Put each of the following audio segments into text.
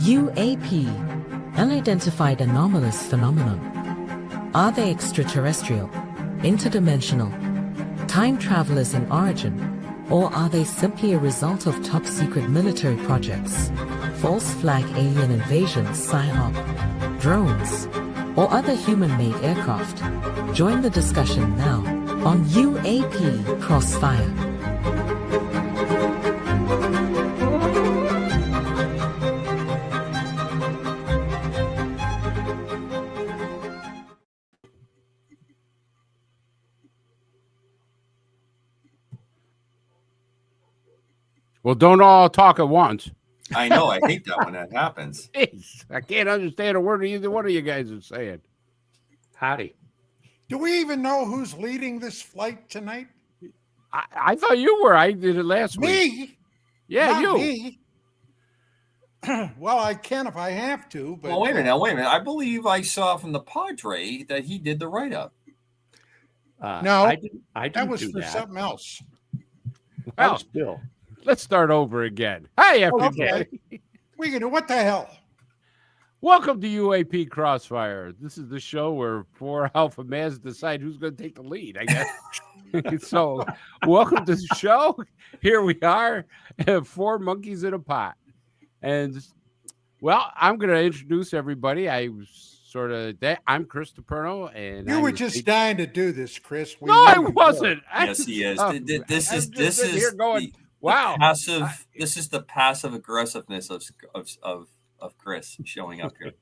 UAP, unidentified anomalous phenomenon. Are they extraterrestrial, interdimensional, time travelers in origin, or are they simply a result of top-secret military projects, false flag alien invasions, PSYOP, drones, or other human-made aircraft? Join the discussion now on UAP Crossfire. Well, don't all talk at once. I know. I hate that when that happens. Jeez, I can't understand a word either one of you guys are saying. Howdy. Do we even know who's leading this flight tonight? I thought you were. I did it last week. Me? Yeah, Not you. Me. Well, I can if I have to. But Well, wait a minute. I believe I saw from the Padre that he did the write-up. No, I didn't that was do for that. something else. That Well, was Bill. let's start over again. Hey, everybody. Okay. We can do what the hell? Welcome to UAP Crossfire. This is the show where four alpha males decide who's going to take the lead, I guess. So, welcome to the show. Here we are, four monkeys in a pot. And, well, I'm going to introduce everybody. I'm Chris DePerno. And You were just dying to do this, Chris. We No, I know you wasn't. Yes, he is. This I'm is just this sitting is here going, the wow. passive. This is the passive aggressiveness of Chris showing up here.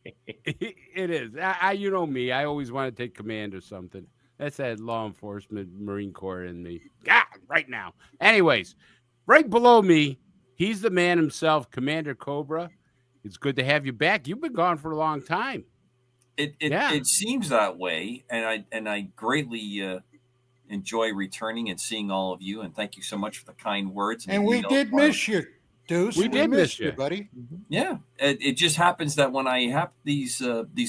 It is. You know me. I always want to take command of something. That's that law enforcement Marine Corps in me. Right now. Anyways, right below me, he's the man himself, Commander Cobra. It's good to have you back. You've been gone for a long time. It seems that way, and I greatly enjoy returning and seeing all of you. And thank you so much for the kind words. And we did miss you, Deuce. We did miss you, buddy. Yeah, it just happens that when I have these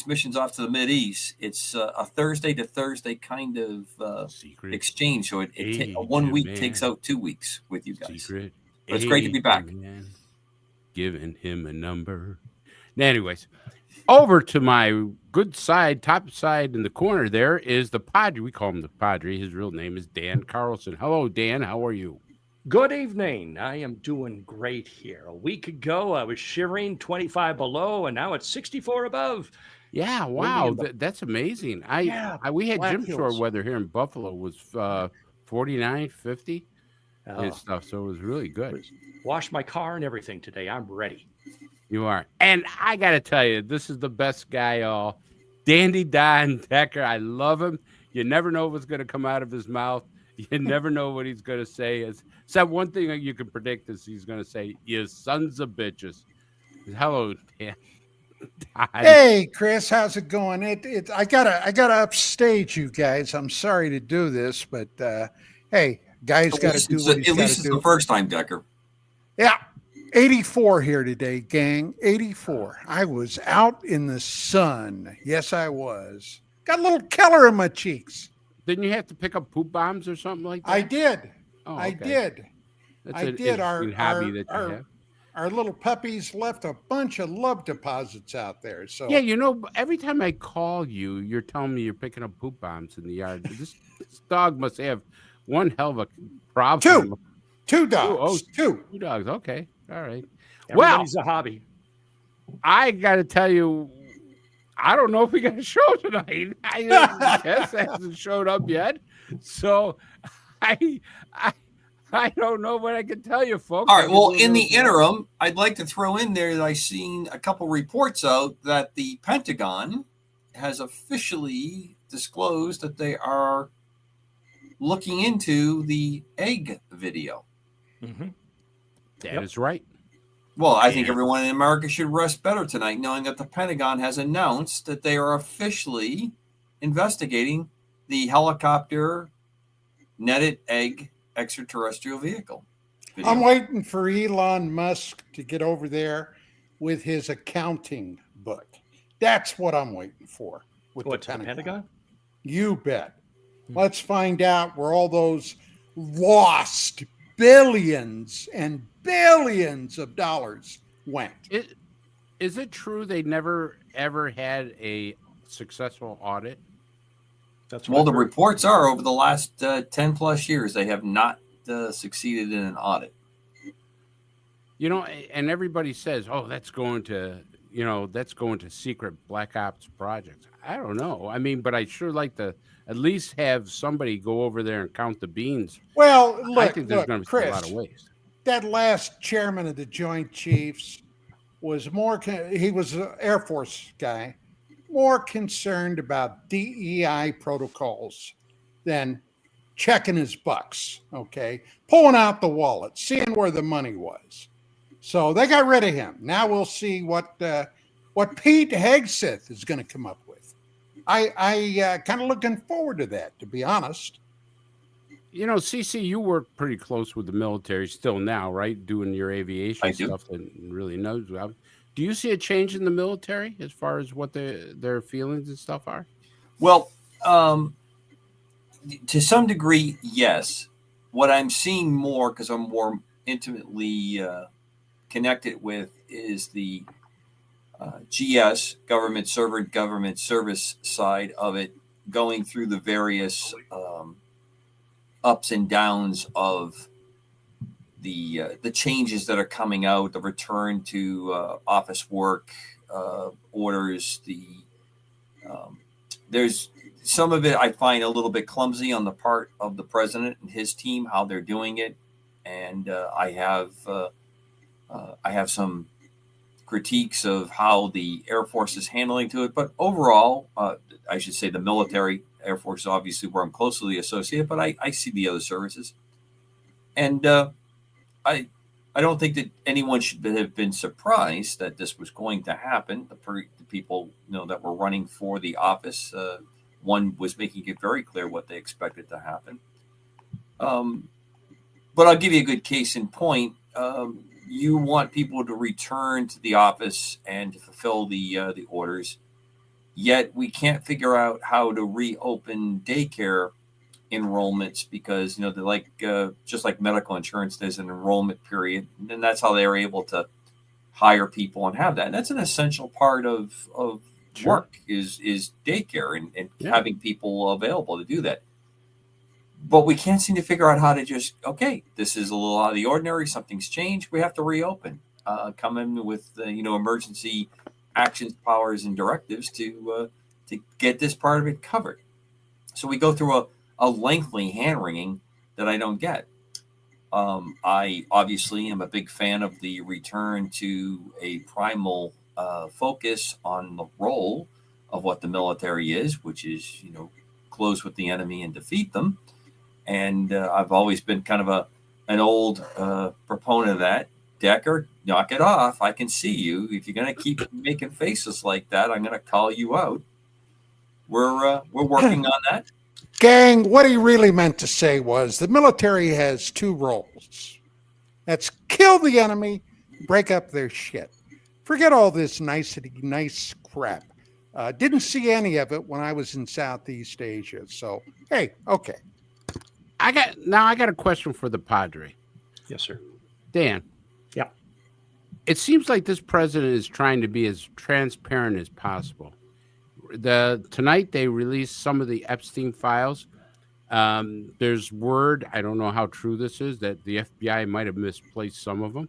missions off to the Mideast, it's a Thursday to Thursday kind of Secret exchange. So a 1 week takes out 2 weeks with you guys. Secret. But it's great to be back. Man. Giving him a number. Anyways, over to my good side, top side in the corner there is the Padre. We call him the Padre. His real name is Dan Carlson. Hello, Dan. How are you? Good evening. I am doing great here. A week ago, I was shivering 25 below, and now it's 64 above. Yeah, wow. That's amazing. We had Black gym shore Hills. weather here in Buffalo. It was 49, 50 and stuff. So it was really good. Washed my car and everything today. I'm ready. You are. And I got to tell you, this is the best guy all. Dandy Don Decker. I love him. You never know what's going to come out of his mouth. You never know what he's going to say. Except one thing that you can predict is he's going to say, "You sons of bitches." Hello, Dan. Hey, Chris, how's it going? I gotta upstage you guys. I'm sorry to do this, but hey, guys got to do what he's At least it's the first time, Decker. Yeah. 84 here today, gang. 84. I was out in the sun. Yes, I was. Got a little color in my cheeks. Didn't you have to pick up poop bombs or something like that? I did. Oh, I okay. did. That's I an did. interesting hobby that you have. Our little puppies left a bunch of love deposits out there. So Yeah, you know, every time I call you, you're telling me you're picking up poop bombs in the yard. This dog must have one hell of a problem. Two dogs. Two. Two dogs. Okay. All right. Everybody's a hobby. I got to tell you, I don't know if we got a show tonight. Guess hasn't showed up yet. So I don't know what I can tell you, folks. All right. Well, in the interim, I'd like to throw in there that I've seen a couple reports out that the Pentagon has officially disclosed that they are looking into the egg video. Mm-hmm. That is right. Well, I think everyone in America should rest better tonight knowing that the Pentagon has announced that they are officially investigating the helicopter netted egg extraterrestrial vehicle video. I'm waiting for Elon Musk to get over there with his accounting book. That's what I'm waiting for with What, the Pentagon. You bet. Let's find out where all those lost billions and billions of dollars went. Is it true they never ever had a successful audit? That's Well, what the I've heard. reports are over the last 10 plus years, they have not succeeded in an audit. You know, and everybody says, "Oh, that's going to, that's going to secret black ops projects." I don't know. I mean, but I sure like to at least have somebody go over there and count the beans. Well, I think there's look, going to be a lot of Chris, waste. that last chairman of the Joint Chiefs was he was an Air Force guy, more concerned about DEI protocols than checking his bucks, okay? Pulling out the wallet, seeing where the money was. So they got rid of him. Now we'll see what Pete Hegseth is going to come up with. I kind of looking forward to that, to be honest. You know, CC, you work pretty close with the military still now, right? Doing your aviation I do. stuff and really knows about. Do you see a change in the military as far as what their feelings and stuff are? Well, to some degree, yes. What I'm seeing more, because I'm more intimately connected with, is the GS, government servant, government service side of it, going through the various ups and downs of the changes that are coming out, the return to office work orders. There's some of it I find a little bit clumsy on the part of the president and his team, how they're doing it, and I have some critiques of how the Air Force is handling to it. But overall, I should say the military, Air Force is obviously where I'm closely associated, but I see the other services. And I don't think that anyone should have been surprised that this was going to happen. The people that were running for the office, one was making it very clear what they expected to happen. But I'll give you a good case in point. You want people to return to the office and to fulfill the orders, yet we can't figure out how to reopen daycare enrollments because they're like just like medical insurance, there's an enrollment period, and that's how they are able to hire people and have that. And that's an essential part of Sure. work is daycare and having people available to do that. But we can't seem to figure out how to just, okay, this is a little out of the ordinary. Something's changed. We have to reopen. Come in with emergency actions, powers, and directives to get this part of it covered. So we go through a lengthy hand-wringing that I don't get. I obviously am a big fan of the return to a primal focus on the role of what the military is, which is, close with the enemy and defeat them. And I've always been kind of an old proponent of that. Decker, knock it off. I can see you. If you're going to keep making faces like that, I'm going to call you out. We're working on that. Gang, what he really meant to say was the military has two roles. That's kill the enemy, break up their shit. Forget all this nice crap. Didn't see any of it when I was in Southeast Asia. So, hey, okay. I got a question for the Padre. Yes, sir. Dan. Yeah. It seems like this president is trying to be as transparent as possible. Tonight they released some of the Epstein files. There's word, I don't know how true this is, that the FBI might have misplaced some of them.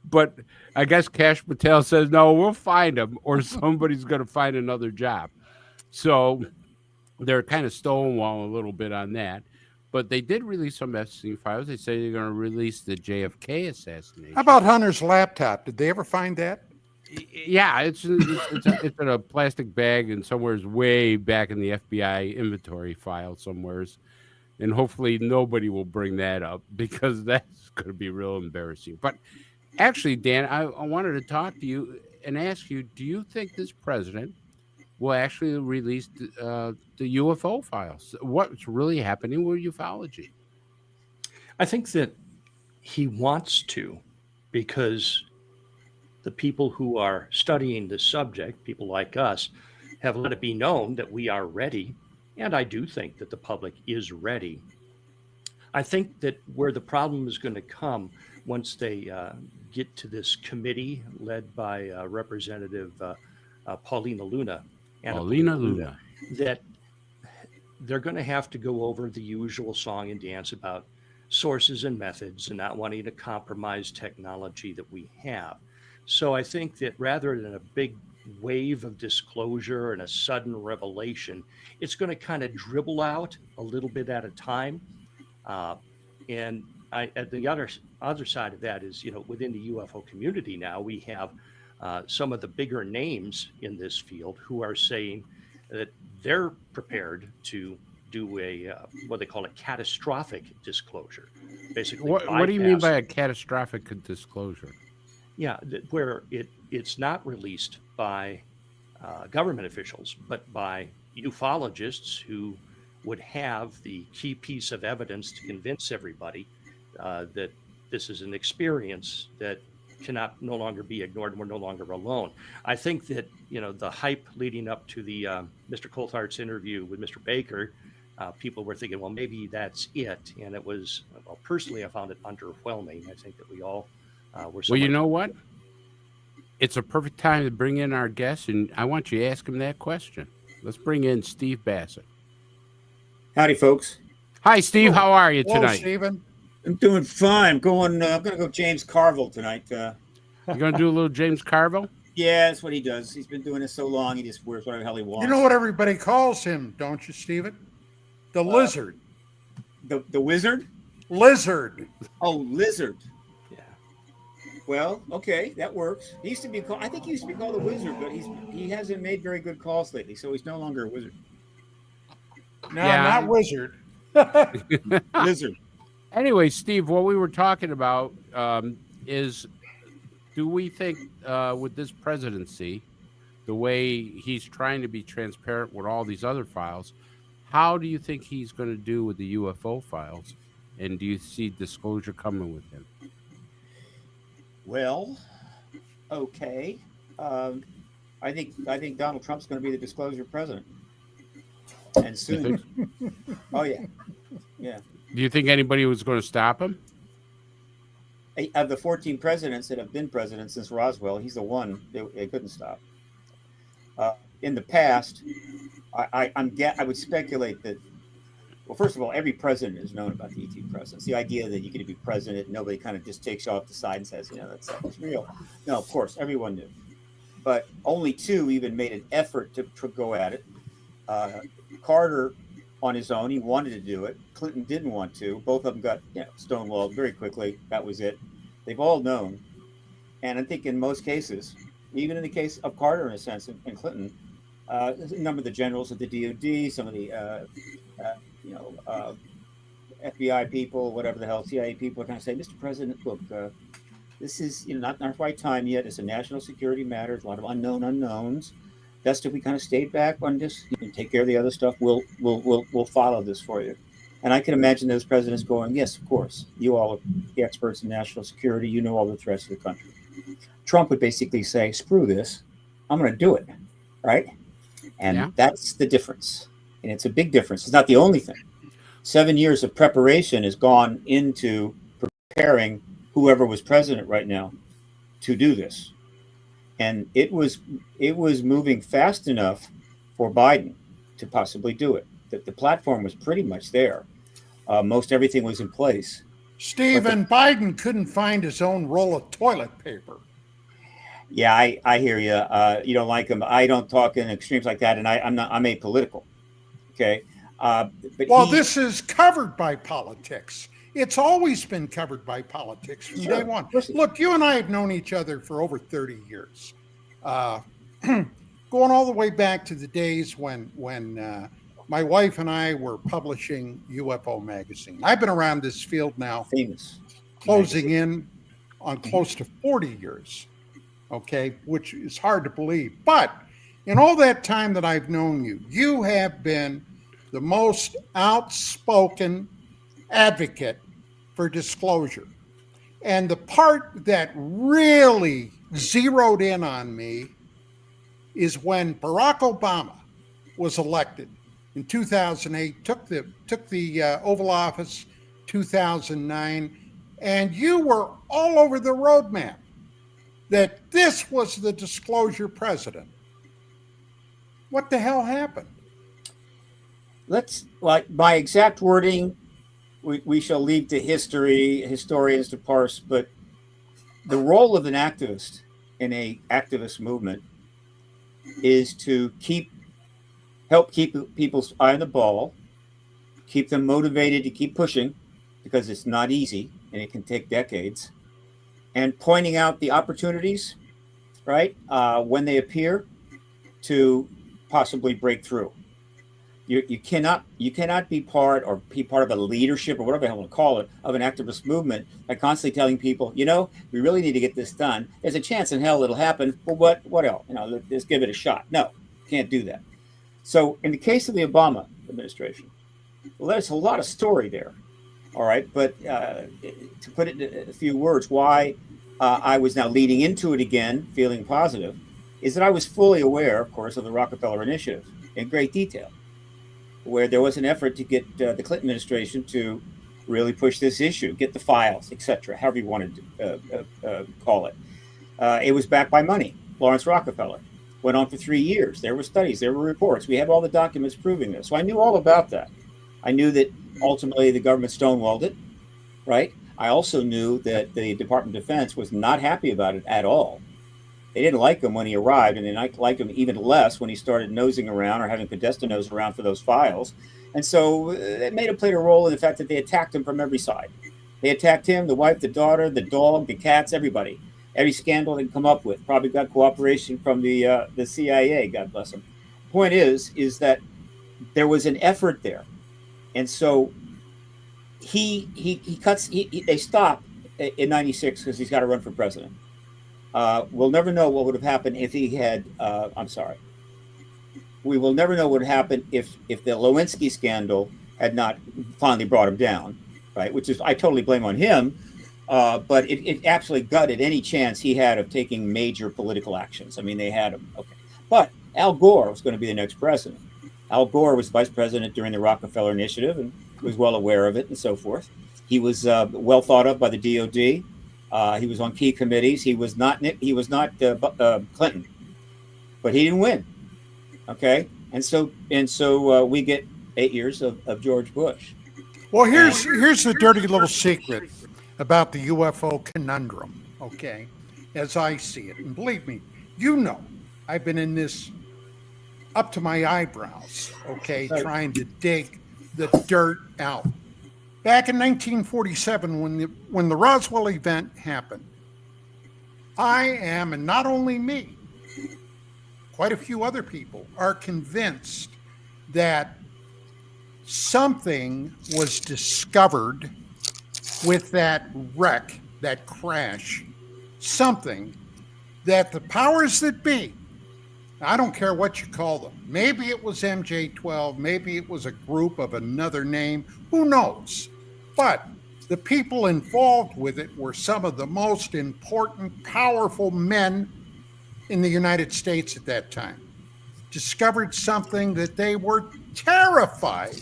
But I guess Kash Patel says, no, we'll find them or somebody's going to find another job. So they're kind of stonewalling a little bit on that. But they did release some Epstein files. They say they're going to release the JFK assassination. How about Hunter's laptop? Did they ever find that? Yeah, it's in a plastic bag and somewhere's way back in the FBI inventory file somewheres. And hopefully nobody will bring that up because that's going to be real embarrassing. But actually, Dan, I wanted to talk to you and ask you, do you think this president will actually release the UFO files? What's really happening with ufology? I think that he wants to, because the people who are studying the subject, people like us, have let it be known that we are ready. And I do think that the public is ready. I think that where the problem is going to come once they get to this committee led by Representative Paulina Luna, that they're going to have to go over the usual song and dance about sources and methods and not wanting to compromise technology that we have. So I think that rather than a big wave of disclosure and a sudden revelation, it's going to kind of dribble out a little bit at a time. And at the other side of that is, within the UFO community now, we have some of the bigger names in this field who are saying that they're prepared to do a what they call a catastrophic disclosure. Basically, what do you mean by a catastrophic disclosure? Yeah, where it's not released by government officials, but by ufologists who would have the key piece of evidence to convince everybody that this is an experience that cannot no longer be ignored, and we're no longer alone. I think that the hype leading up to the Mr. Coulthard's interview with Mr. Baker, people were thinking, well, maybe that's it, and it was. Well, personally, I found it underwhelming. I think that we all were. Well, you know what? It's a perfect time to bring in our guest, and I want you to ask him that question. Let's bring in Steve Bassett. Howdy, folks. Hi, Steve. How are you Hello, tonight? Stephen. I'm doing fine. I'm going to go James Carville tonight. You're going to do a little James Carville? Yeah, that's what he does. He's been doing this so long, he just wears whatever the hell he wants. You know what everybody calls him, don't you, Stephen? The lizard. The wizard? Lizard. Oh, lizard. Yeah. Well, okay, that works. He used to be called. I think he used to be called the wizard, but he hasn't made very good calls lately, so he's no longer a wizard. No, Yeah. not wizard. Lizard. Anyway, Steve, what we were talking about is, do we think with this presidency, the way he's trying to be transparent with all these other files, how do you think he's going to do with the UFO files? And do you see disclosure coming with him? Well, okay. I think Donald Trump's going to be the disclosure president, and soon. Oh yeah, yeah. Do you think anybody was going to stop him? Of the 14 presidents that have been presidents since Roswell, he's the one they couldn't stop. In the past, I would speculate that. Well, first of all, every president has known about the ET presence. The idea that you get to be president, nobody kind of just takes you off the side and says, that's real. No, of course, everyone knew. But only two even made an effort to go at it. Carter, on his own, he wanted to do it. Clinton didn't want to. Both of them got stonewalled very quickly. That was it. They've all known. And I think in most cases, even in the case of Carter, in a sense, and Clinton, a number of the generals of the DOD, some of the FBI people, whatever the hell, CIA people are going to say, Mr. President, look, this is not our right time yet. It's a national security matter. There's a lot of unknowns. Best if we kind of stayed back on this. You can take care of the other stuff. We'll follow this for you. And I can imagine those presidents going, yes, of course. You all are the experts in national security. You know all the threats to the country. Trump would basically say, screw this. I'm going to do it. Right? And that's the difference. And it's a big difference. It's not the only thing. 7 years of preparation has gone into preparing whoever was president right now to do this. And it was moving fast enough for Biden to possibly do it. That the platform was pretty much there. Most everything was in place. Stephen, Biden couldn't find his own roll of toilet paper. Yeah, I hear you. You don't like him. I don't talk in extremes like that, and I'm apolitical. Okay. But this is covered by politics. It's always been covered by politics from day one. Look, you and I have known each other for over 30 years, going all the way back to the days when my wife and I were publishing UFO magazine. I've been around this field now, closing in on close to 40 years, okay, which is hard to believe. But in all that time that I've known you, you have been the most outspoken advocate for disclosure. And the part that really zeroed in on me is when Barack Obama was elected in 2008, took the Oval Office 2009, and you were all over the roadmap that this was the disclosure president. What the hell happened? Let's, like, my exact wording, we shall leave to historians to parse, but the role of an activist in a activist movement is to help keep people's eye on the ball, keep them motivated to keep pushing, because it's not easy and it can take decades, and pointing out the opportunities, right, when they appear, to possibly break through. You cannot be part of a leadership, or whatever you want to call it, of an activist movement by constantly telling people, we really need to get this done. There's a chance in hell it'll happen, but what else? Let's give it a shot. No, can't do that. So in the case of the Obama administration, well, there's a lot of story there. All right, but to put it in a few words, why I was now leading into it again, feeling positive, is that I was fully aware, of course, of the Rockefeller Initiative in great detail, where there was an effort to get the Clinton administration to really push this issue, get the files, etc., however you wanted to call it. It was backed by money. Lawrence Rockefeller went on for 3 years. There were studies, there were reports. We have all the documents proving this. So I knew all about that. I knew that ultimately the government stonewalled it, right? I also knew that the Department of Defense was not happy about it at all. They didn't like him when he arrived, and they didn't like him even less when he started nosing around or having Podesta nose around for those files. And so it may have played a role in the fact that they attacked him from every side. They attacked him, the wife, the daughter, the dog, the cats, everybody. Every scandal they can come up with. Probably got cooperation from the CIA, God bless them. Point is that there was an effort there. And so they stop in 96 because he's got to run for president. We'll never know what would have happened if he had, we will never know what would happen if the Lewinsky scandal had not finally brought him down, right? Which is, I totally blame on him, but it actually gutted any chance he had of taking major political actions. I mean, they had him, okay. But Al Gore was going to be the next president. Al Gore was vice president during the Rockefeller Initiative and was well aware of it and so forth. He was well thought of by the DOD. He was on key committees. He was not Clinton, but he didn't win. Okay, and so we get 8 years of George Bush. Well, here's the dirty little secret about the UFO conundrum. Okay, as I see it, and believe me, I've been in this up to my eyebrows. Okay, trying to dig the dirt out. Back in 1947, when the Roswell event happened, I am, and not only me, quite a few other people are convinced that something was discovered with that wreck, that crash, something that the powers that be, I don't care what you call them, maybe it was MJ-12, maybe it was a group of another name, who knows? But the people involved with it were some of the most important, powerful men in the United States at that time. Discovered something that they were terrified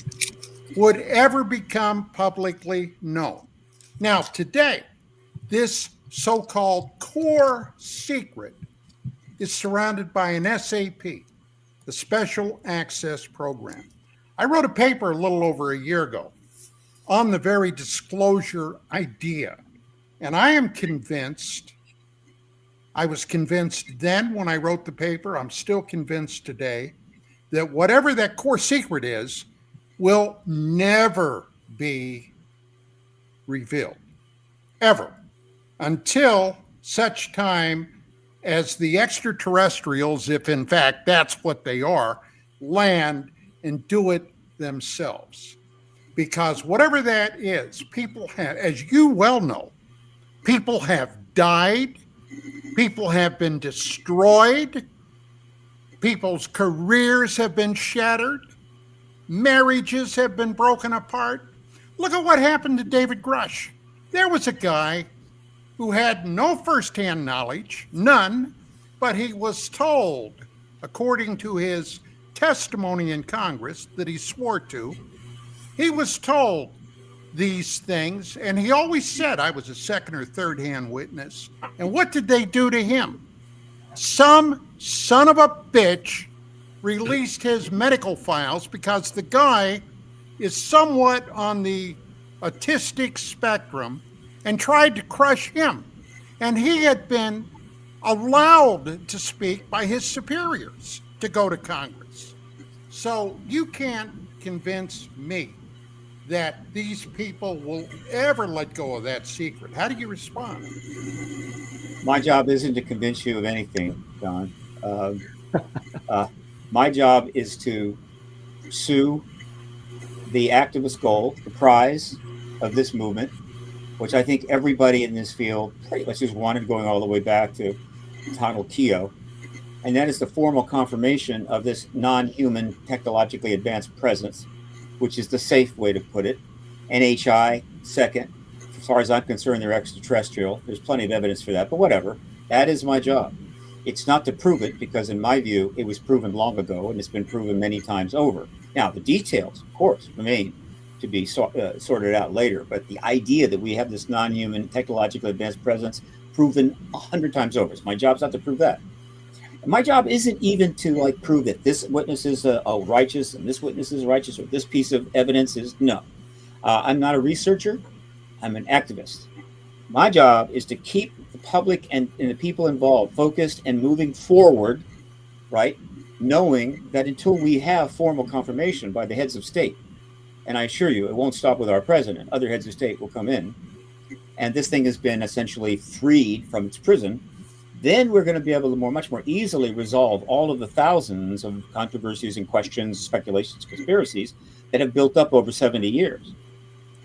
would ever become publicly known. Now, today, this so-called core secret is surrounded by an SAP, the Special Access Program. I wrote a paper a little over a year ago on the very disclosure idea. And I am convinced, I was convinced then when I wrote the paper, I'm still convinced today, that whatever that core secret is will never be revealed, ever, until such time as the extraterrestrials, if in fact that's what they are, land and do it themselves. Because whatever that is, people have, as you well know, people have died, people have been destroyed, people's careers have been shattered, marriages have been broken apart. Look at what happened to David Grush. There was a guy who had no firsthand knowledge, none, but he was told, according to his testimony in Congress that he swore to, he was told these things. And he always said I was a second or third hand witness. And what did they do to him? Some son of a bitch released his medical files because the guy is somewhat on the autistic spectrum and tried to crush him. And he had been allowed to speak by his superiors to go to Congress. So you can't convince me that these people will ever let go of that secret. How do you respond? My job isn't to convince you of anything, John. My job is to pursue the activist goal, the prize of this movement, which I think everybody in this field pretty much just wanted, going all the way back to Donald Keogh. And that is the formal confirmation of this non-human technologically advanced presence, which is the safe way to put it. NHI, second. As far as I'm concerned, they're extraterrestrial. There's plenty of evidence for that, but whatever. That is my job. It's not to prove it, because in my view, it was proven long ago, and it's been proven many times over. Now, the details, of course, remain to be sorted out later, but the idea that we have this non-human technologically advanced presence proven 100 times over. So my job's not to prove that. And my job isn't even to prove that this witness is righteous and this witness is righteous, or this piece of evidence is no. I'm not a researcher. I'm an activist. My job is to keep the public and the people involved focused and moving forward, right? Knowing that until we have formal confirmation by the heads of state, and I assure you, it won't stop with our president, other heads of state will come in, and this thing has been essentially freed from its prison, then we're going to be able to much more easily resolve all of the thousands of controversies and questions, speculations, conspiracies that have built up over 70 years.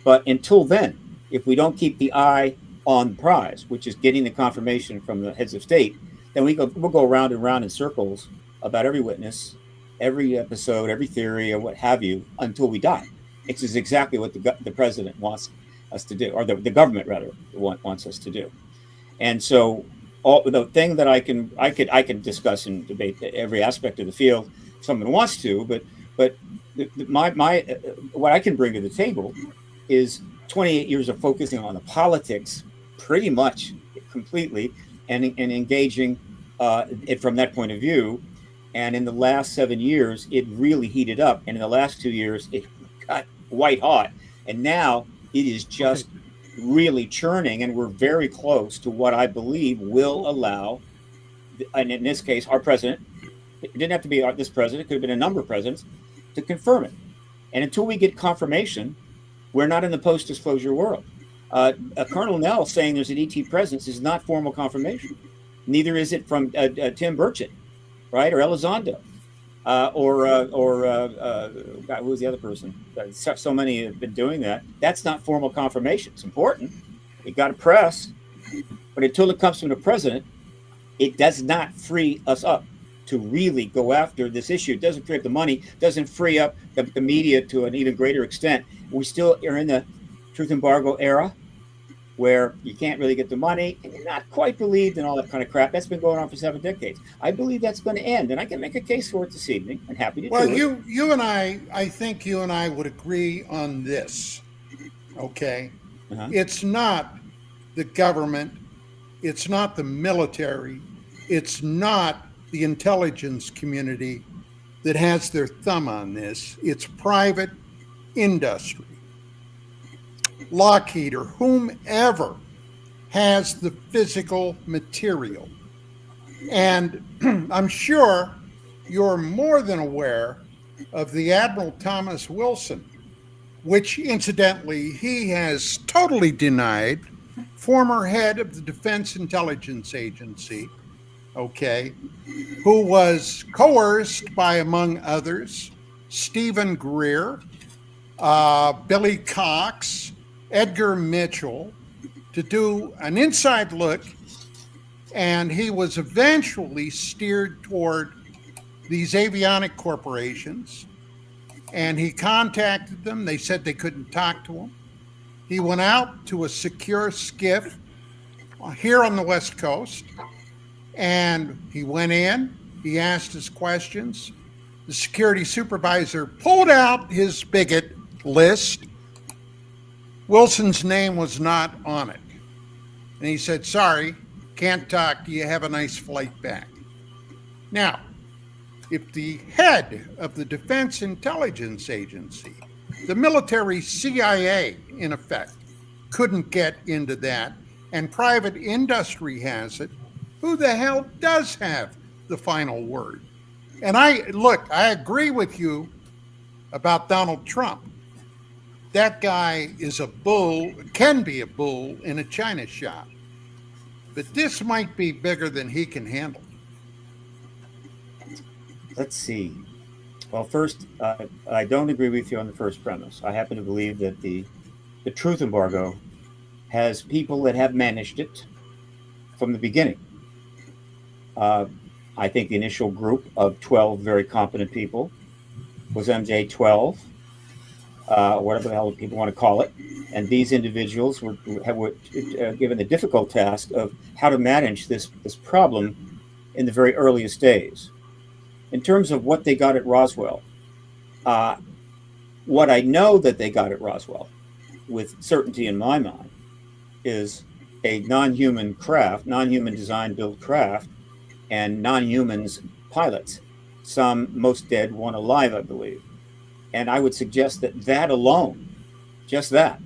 But until then, if we don't keep the eye on the prize, which is getting the confirmation from the heads of state, then we'll go round and round in circles about every witness, every episode, every theory, or what have you, until we die. It's exactly what the president wants us to do, or the government rather wants us to do. And so, the thing that I can discuss and debate every aspect of the field if someone wants to, but my what I can bring to the table is 28 years of focusing on the politics, pretty much completely, and engaging it from that point of view. And in the last 7 years, it really heated up. And in the last 2 years, it got white hot. And now it is just really churning. And we're very close to what I believe will allow, and in this case, our president, it didn't have to be this president, it could have been a number of presidents, to confirm it. And until we get confirmation, we're not in the post-disclosure world. Colonel Nell saying there's an ET presence is not formal confirmation. Neither is it from Tim Burchett, right, or Elizondo, God, who was the other person? So many have been doing that. That's not formal confirmation. It's important. It got to press, but until it comes from the president, it does not free us up to really go after this issue. It doesn't free up the money, doesn't free up the media to an even greater extent. We still are in the truth embargo era where you can't really get the money and you're not quite believed and all that kind of crap. That's been going on for 7 decades. I believe that's going to end, and I can make a case for it this evening. I'm happy to do it. Well, you and I think you and I would agree on this, okay? Uh-huh. It's not the government, it's not the military, it's not the intelligence community that has their thumb on this. It's private industry. Lockheed or whomever has the physical material. And I'm sure you're more than aware of the Admiral Thomas Wilson, which incidentally he has totally denied, former head of the Defense Intelligence Agency, okay, who was coerced by, among others, Stephen Greer, Billy Cox, Edgar Mitchell, to do an inside look, and he was eventually steered toward these avionic corporations, and he contacted them. They said they couldn't talk to him. He went out to a secure skiff here on the West Coast, and he went in, he asked his questions. The security supervisor pulled out his bigot list, Wilson's name was not on it. And he said, sorry, can't talk. Do you have a nice flight back? Now, if the head of the Defense Intelligence Agency, the military CIA, in effect, couldn't get into that, and private industry has it, who the hell does have the final word? And I agree with you about Donald Trump. That guy is a bull, can be a bull in a china shop. But this might be bigger than he can handle. Let's see. Well, first, I don't agree with you on the first premise. I happen to believe that the truth embargo has people that have managed it from the beginning. I think the initial group of 12 very competent people was MJ12, whatever the hell people want to call it. And these individuals were given the difficult task of how to manage this problem in the very earliest days. In terms of what they got at Roswell, what I know that they got at Roswell, with certainty in my mind, is a non-human craft, non-human design built craft, and non-humans pilots. Some, most dead, one alive, I believe. And I would suggest that alone, just that,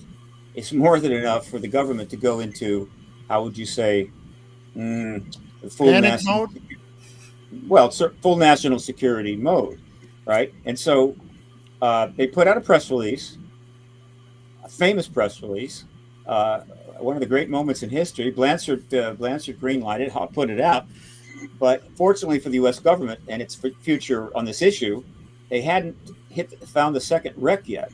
is more than enough for the government to go into, how would you say, full panic mode? Well, full national security mode, right? And so they put out a press release, a famous press release, one of the great moments in history. Blanchard greenlighted it, put it out. But fortunately for the U.S. government and its future on this issue, they hadn't found the second wreck yet.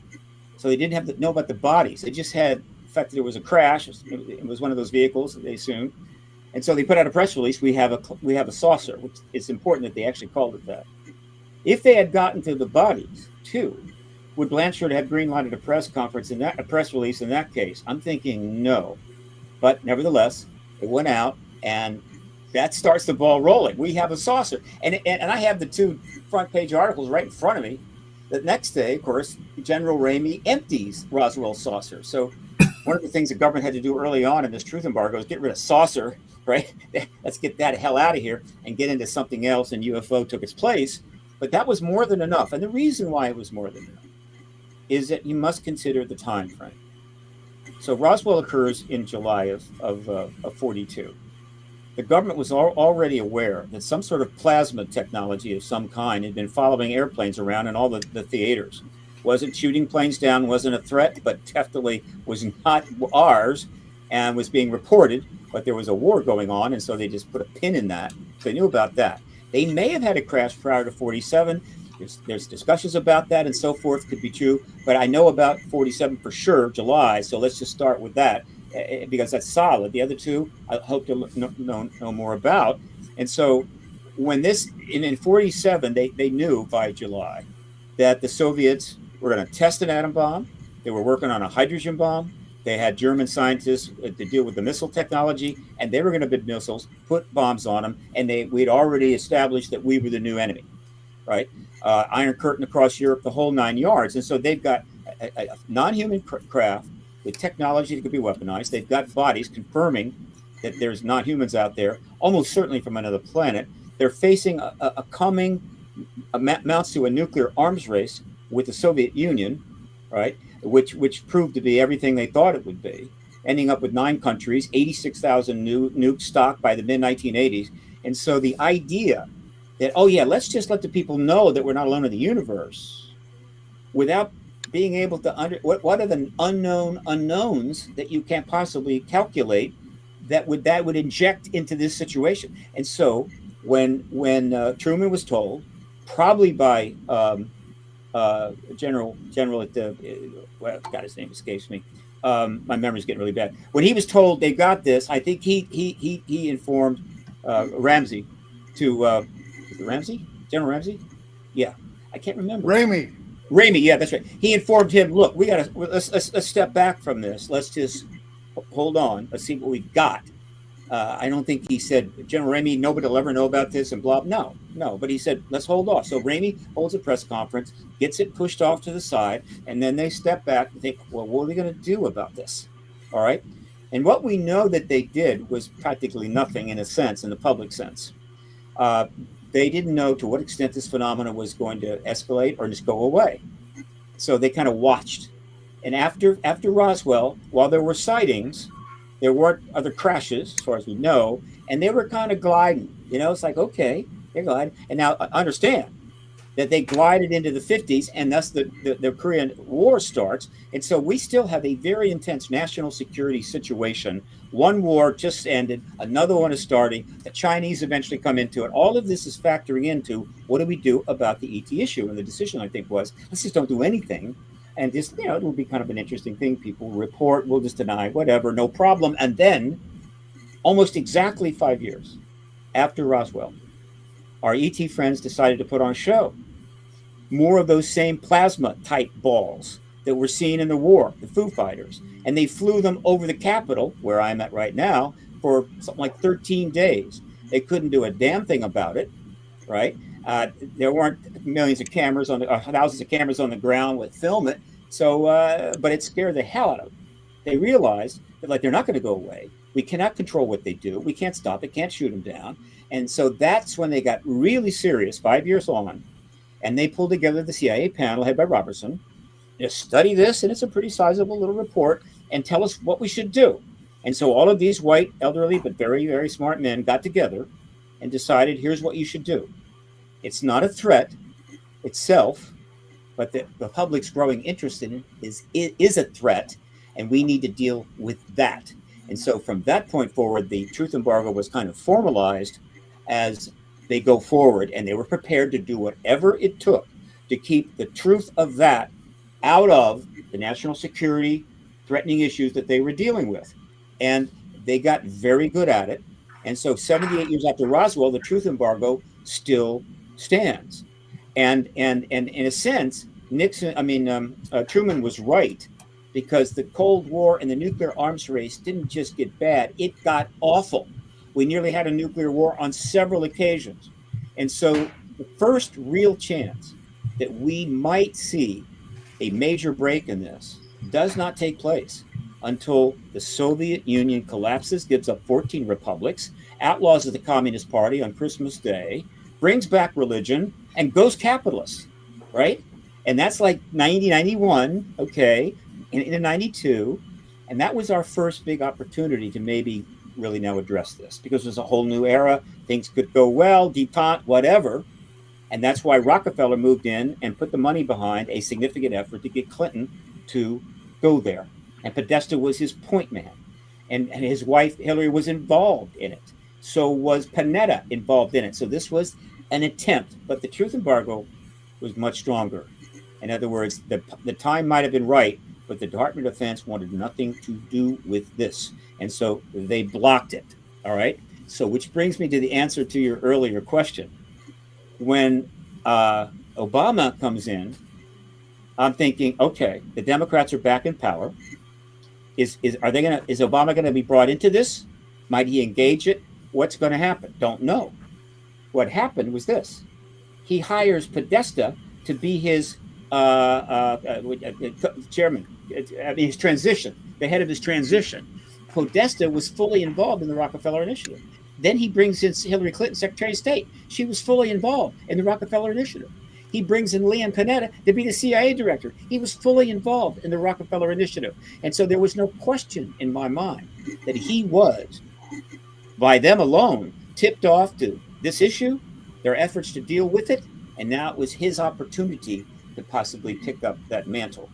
So they didn't have to know about the bodies. They just had the fact that there was a crash. It was one of those vehicles, they assumed. And so they put out a press release. We have a saucer, which it's important that they actually called it that. If they had gotten to the bodies too, would Blanchard have greenlighted a press release in that case? I'm thinking no. But nevertheless, it went out, and that starts the ball rolling. We have a saucer. And I have the two front page articles right in front of me. The next day, of course, General Ramey empties Roswell saucer. So one of the things the government had to do early on in this truth embargo is get rid of saucer, right? Let's get that hell out of here and get into something else, and UFO took its place. But that was more than enough. And the reason why it was more than enough is that you must consider the time frame. So Roswell occurs in July of 42. The government was already aware that some sort of plasma technology of some kind had been following airplanes around in all the theaters. Wasn't shooting planes down, wasn't a threat, but definitely was not ours and was being reported. But there was a war going on, and so they just put a pin in that. So they knew about that. They may have had a crash prior to 47. There's discussions about that and so forth, could be true. But I know about 47 for sure, July. So let's just start with that, because that's solid. The other two, I hope to know more about. And so when this, in 47, they knew by July that the Soviets were going to test an atom bomb. They were working on a hydrogen bomb. They had German scientists to deal with the missile technology, and they were going to build missiles, put bombs on them, and we'd already established that we were the new enemy, right? Iron Curtain across Europe, the whole 9 yards. And so they've got a non-human craft with technology that could be weaponized. They've got bodies confirming that there's non-humans out there, almost certainly from another planet. They're facing a coming, amounts to a nuclear arms race with the Soviet Union, right? Which proved to be everything they thought it would be, ending up with 9 countries, 86,000 nukes stocked by the mid-1980s. And so the idea that, oh yeah, let's just let the people know that we're not alone in the universe, without being able to what are the unknown unknowns that you can't possibly calculate that would inject into this situation. And so when Truman was told, probably by General at the, well, God, his name escapes me. My memory's getting really bad. When he was told they got this, I think he informed Ramsey to is it Ramsey? General Ramsey? Yeah, I can't remember. Ramey, yeah, that's right. He informed him, look, let's step back from this. Let's just hold on. Let's see what we got. I don't think he said, General Ramey, nobody will ever know about this and blah. No. But he said, let's hold off. So Ramey holds a press conference, gets it pushed off to the side, and then they step back and think, well, what are we going to do about this? All right. And what we know that they did was practically nothing in a sense, in the public sense. They didn't know to what extent this phenomenon was going to escalate or just go away. So they kind of watched. And after Roswell, while there were sightings, there weren't other crashes, as far as we know, and they were kind of gliding. It's like, okay, they're gliding. And now understand that they glided into the 50s, and thus the Korean War starts. And so we still have a very intense national security situation. One war just ended, another one is starting. The Chinese eventually come into it. All of this is factoring into what do we do about the ET issue? And the decision, I think, was let's just don't do anything. And just, it'll be kind of an interesting thing. People report, we'll just deny, whatever, no problem. And then almost exactly 5 years after Roswell, our ET friends decided to put on a show. More of those same plasma type balls that we're seeing in the war, the Foo Fighters. And they flew them over the Capitol, where I'm at right now, for something like 13 days. They couldn't do a damn thing about it, right? There weren't millions of cameras thousands of cameras on the ground with film it. So, but it scared the hell out of them. They realized that they're not going to go away. We cannot control what they do. We can't stop it, can't shoot them down. And so that's when they got really serious 5 years on. And they pulled together the CIA panel headed by Robertson to study this. And it's a pretty sizable little report and tell us what we should do. And so all of these white, elderly, but very, very smart men got together and decided, here's what you should do. It's not a threat itself, but the public's growing interest in it is a threat, and we need to deal with that. And so from that point forward, the truth embargo was kind of formalized as they go forward, and they were prepared to do whatever it took to keep the truth of that out of the national security threatening issues that they were dealing with. And they got very good at it. And so 78 years after Roswell, the truth embargo still stands. And in a sense, Truman was right, because the Cold War and the nuclear arms race didn't just get bad, it got awful. We nearly had a nuclear war on several occasions. And so the first real chance that we might see a major break in this does not take place until the Soviet Union collapses, gives up 14 republics, outlaws the Communist Party on Christmas Day, brings back religion, and goes capitalist, right? And that's like 90, 91, okay, in 92. And that was our first big opportunity to maybe really now address this, because there's a whole new era. Things could go well, detente, whatever. And that's why Rockefeller moved in and put the money behind a significant effort to get Clinton to go there. And Podesta was his point man. And his wife, Hillary, was involved in it. So was Panetta involved in it. So this was an attempt, but the truth embargo was much stronger. In other words, the time might have been right, but the Department of Defense wanted nothing to do with this. And so they blocked it. All right. So which brings me to the answer to your earlier question. When Obama comes in, I'm thinking, okay, the Democrats are back in power. Is Obama going to be brought into this? Might he engage it? What's going to happen? Don't know. What happened was this. He hires Podesta to be his chairman, his transition, the head of his transition. Podesta was fully involved in the Rockefeller Initiative. Then he brings in Hillary Clinton, Secretary of State. She was fully involved in the Rockefeller Initiative. He brings in Leon Panetta to be the CIA director. He was fully involved in the Rockefeller Initiative. And so there was no question in my mind that he was, by them alone, tipped off to this issue, their efforts to deal with it, and now it was his opportunity to possibly pick up that mantle.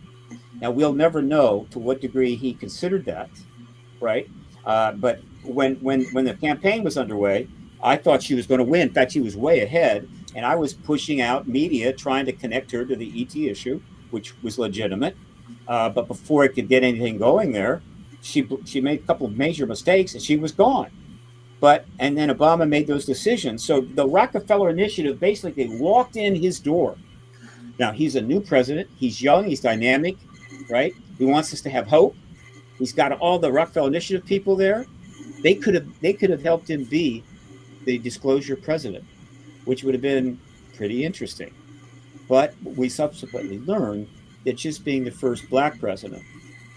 Now, we'll never know to what degree he considered that, right? But when the campaign was underway, I thought she was going to win. In fact, she was way ahead, and I was pushing out media trying to connect her to the ET issue, which was legitimate. But before it could get anything going there, she made a couple of major mistakes, and she was gone. And then Obama made those decisions. So the Rockefeller Initiative basically walked in his door. Now, he's a new president. He's young. He's dynamic, right? He wants us to have hope. He's got all the Rockefeller Initiative people there. They could have helped him be the disclosure president, which would have been pretty interesting. But we subsequently learned that just being the first black president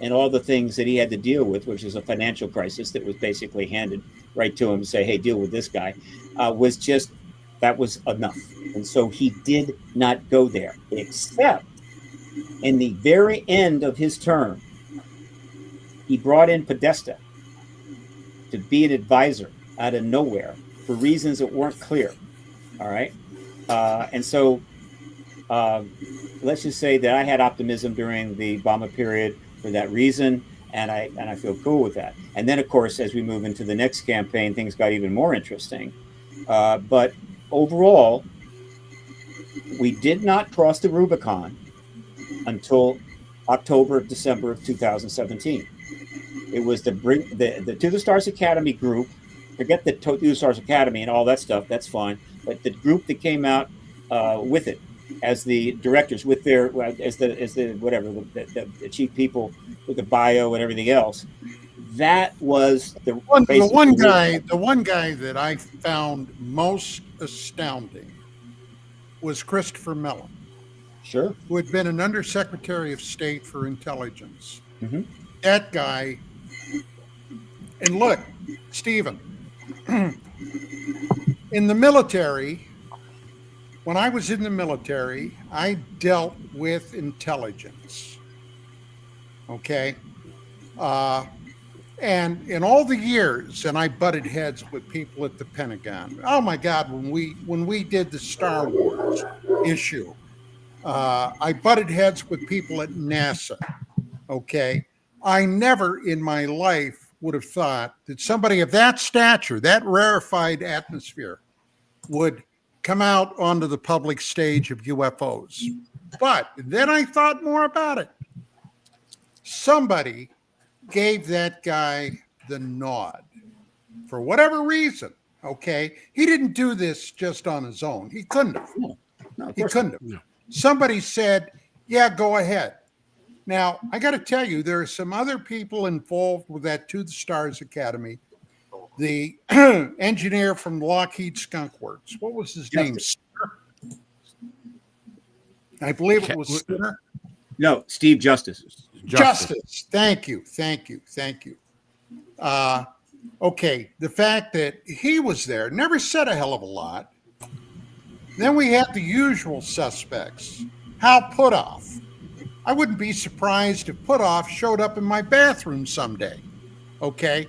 and all the things that he had to deal with, which is a financial crisis that was basically handed right to him to say, hey, deal with this guy, that was enough. And so he did not go there, except in the very end of his term, he brought in Podesta to be an advisor out of nowhere for reasons that weren't clear. All right. And so let's just say that I had optimism during the Obama period for that reason, and I feel cool with that. And then, of course, as we move into the next campaign, things got even more interesting. But overall, we did not cross the Rubicon until December of 2017. It was the To the Stars Academy group. Forget the To the Stars Academy and all that stuff. That's fine. But the group that came out with it as the directors, with their as the whatever the chief people with the bio and everything else. That was the one guy that I found most astounding was Christopher Mellon. Sure. Who had been an undersecretary of state for intelligence. Mm-hmm. That guy. And look, Stephen, in the military, when I was in the military, I dealt with intelligence. Okay. And in all the years, and I butted heads with people at the Pentagon. Oh my God, when we did the Star Wars issue, I butted heads with people at NASA. Okay. I never in my life would have thought that somebody of that stature, that rarefied atmosphere, would come out onto the public stage of UFOs. But then I thought more about it. Somebody gave that guy the nod for whatever reason. Okay. He didn't do this just on his own. He couldn't have. No, he couldn't have. No. Somebody said, yeah, go ahead. Now, I got to tell you, there are some other people involved with that To the Stars Academy. The engineer from Lockheed Skunk Works. What was his name? I believe it was Skinner. No, Steve Justice. Justice. Thank you. Okay, the fact that he was there, never said a hell of a lot. Then we had the usual suspects. Hal Puthoff. I wouldn't be surprised if Puthoff showed up in my bathroom someday. Okay?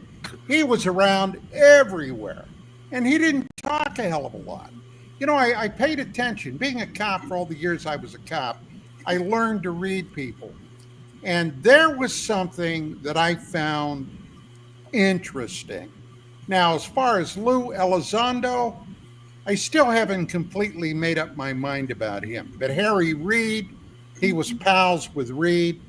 He was around everywhere, and he didn't talk a hell of a lot. You know, I paid attention. Being a cop for all the years I was a cop, I learned to read people. And there was something that I found interesting. Now, as far as Lou Elizondo, I still haven't completely made up my mind about him. But Harry Reid, he was pals with Reid.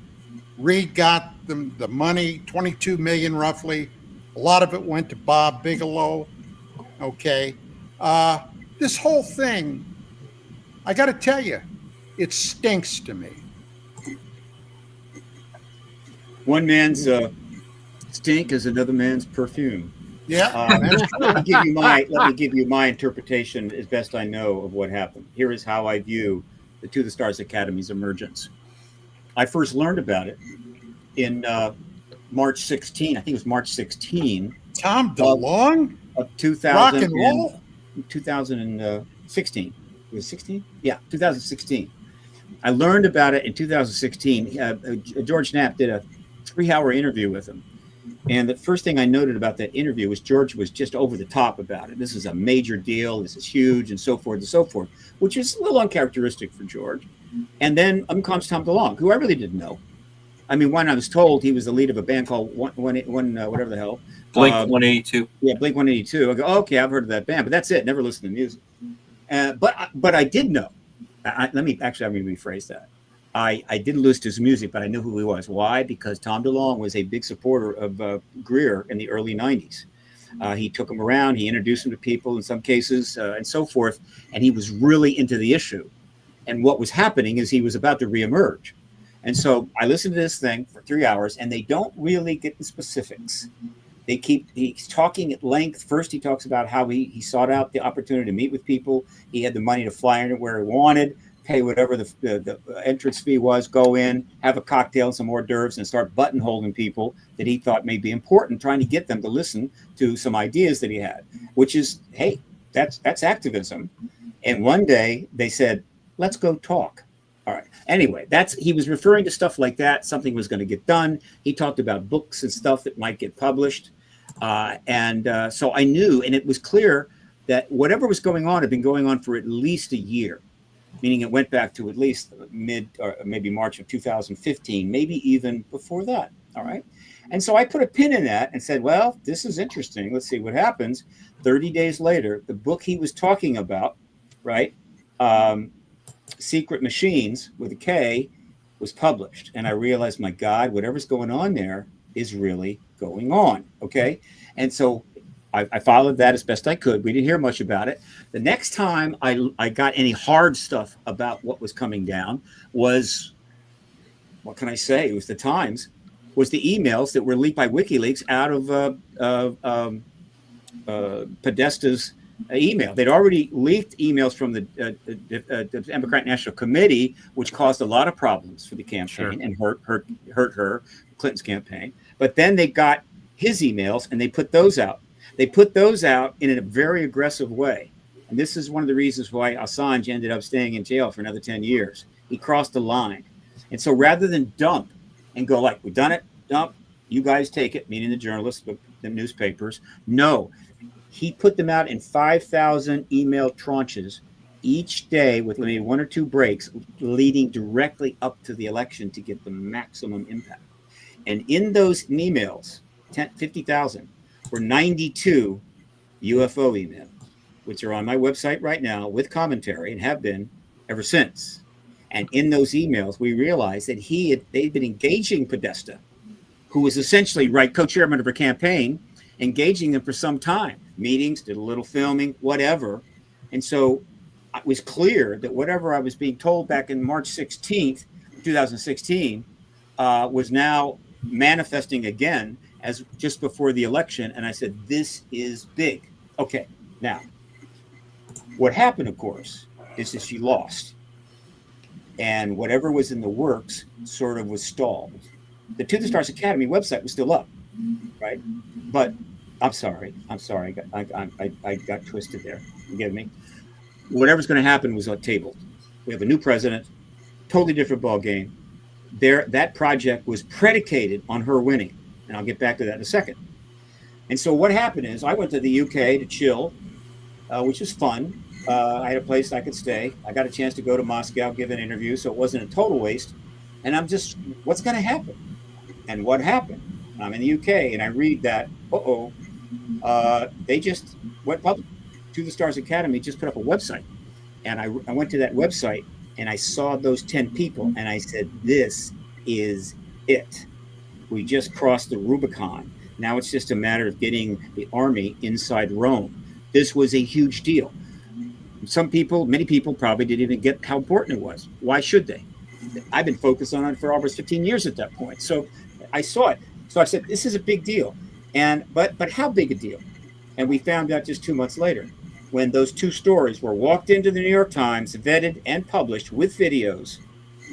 Reid got them the money, $22 million roughly. A lot of it went to Bob Bigelow. Okay. This whole thing, I got to tell you, it stinks to me. One man's stink is another man's perfume. Yeah. Let me give you my interpretation as best I know of what happened. Here is how I view the To the Stars Academy's emergence. I first learned about it in March 16. I think it was March 16. Tom DeLonge? Of 2000 Rock and roll? 2016. It was 16? Yeah, 2016. I learned about it in 2016. George Knapp did a 3-hour interview with him. And the first thing I noted about that interview was George was just over the top about it. This is a major deal. This is huge, and so forth, which is a little uncharacteristic for George. And then comes Tom DeLonge, who I really didn't know. I mean, when I was told he was the lead of a band called whatever the hell. Blink 182. Yeah, Blink 182. I go, okay, I've heard of that band, but that's it. Never listened to music. But I did know. Let me rephrase that. I didn't listen to his music, but I knew who he was. Why? Because Tom DeLonge was a big supporter of Greer in the early 90s. He took him around. He introduced him to people in some cases and so forth. And he was really into the issue. And what was happening is he was about to reemerge. And so I listened to this thing for 3 hours, and they don't really get the specifics. He's talking at length. First, he talks about how he sought out the opportunity to meet with people. He had the money to fly anywhere he wanted, pay whatever the entrance fee was, go in, have a cocktail and some hors d'oeuvres, and start buttonholing people that he thought may be important, trying to get them to listen to some ideas that he had, which is, hey, that's activism. And one day they said, let's go talk. All right. Anyway, he was referring to stuff like that. Something was going to get done. He talked about books and stuff that might get published. So I knew, and it was clear that whatever was going on had been going on for at least a year, meaning it went back to at least mid or maybe March of 2015, maybe even before that. All right. And so I put a pin in that and said, well, this is interesting. Let's see what happens. 30 days later, the book he was talking about, right, Secret Machines with a K, was published. And I realized, my God, whatever's going on there is really going on. Okay. And so I followed that as best I could. We didn't hear much about it. The next time I got any hard stuff about what was coming down was, what can I say? It was the Times, was the emails that were leaked by WikiLeaks out of Podesta's email. They'd already leaked emails from the Democratic National Committee, which caused a lot of problems for the campaign and hurt her, Clinton's campaign. But then they got his emails and they put those out. They put those out in a very aggressive way. And this is one of the reasons why Assange ended up staying in jail for another 10 years. He crossed the line. And so rather than dump and go like, we've done it, dump, you guys take it, meaning the journalists, the newspapers, no. He put them out in 5,000 email tranches each day with maybe one or two breaks leading directly up to the election to get the maximum impact. And in those emails, 50,000, were 92 UFO emails, which are on my website right now with commentary and have been ever since. And in those emails, we realized that they'd been engaging Podesta, who was essentially co-chairman of her campaign, engaging them for some time, meetings, did a little filming, whatever. And so it was clear that whatever I was being told back in March 16th, 2016, was now manifesting again as just before the election. And I said, this is big. Okay, now, what happened, of course, is that she lost. And whatever was in the works sort of was stalled. The To the Stars Academy website was still up, right? But I'm sorry. I got twisted there. Forgive me. Whatever's going to happen was tabled. We have a new president, totally different ball game. That project was predicated on her winning, and I'll get back to that in a second. And so what happened is I went to the UK to chill, which was fun. I had a place I could stay. I got a chance to go to Moscow, give an interview, so it wasn't a total waste. And I'm just, what's going to happen? And what happened? I'm in the UK, and I read that, they just went public. To the Stars Academy just put up a website. And I went to that website, and I saw those 10 people, and I said, this is it. We just crossed the Rubicon. Now it's just a matter of getting the army inside Rome. This was a huge deal. Many people probably didn't even get how important it was. Why should they? I've been focused on it for almost 15 years at that point. So I saw it. So I said, this is a big deal. But how big a deal? And we found out just 2 months later, when those two stories were walked into the New York Times, vetted and published with videos,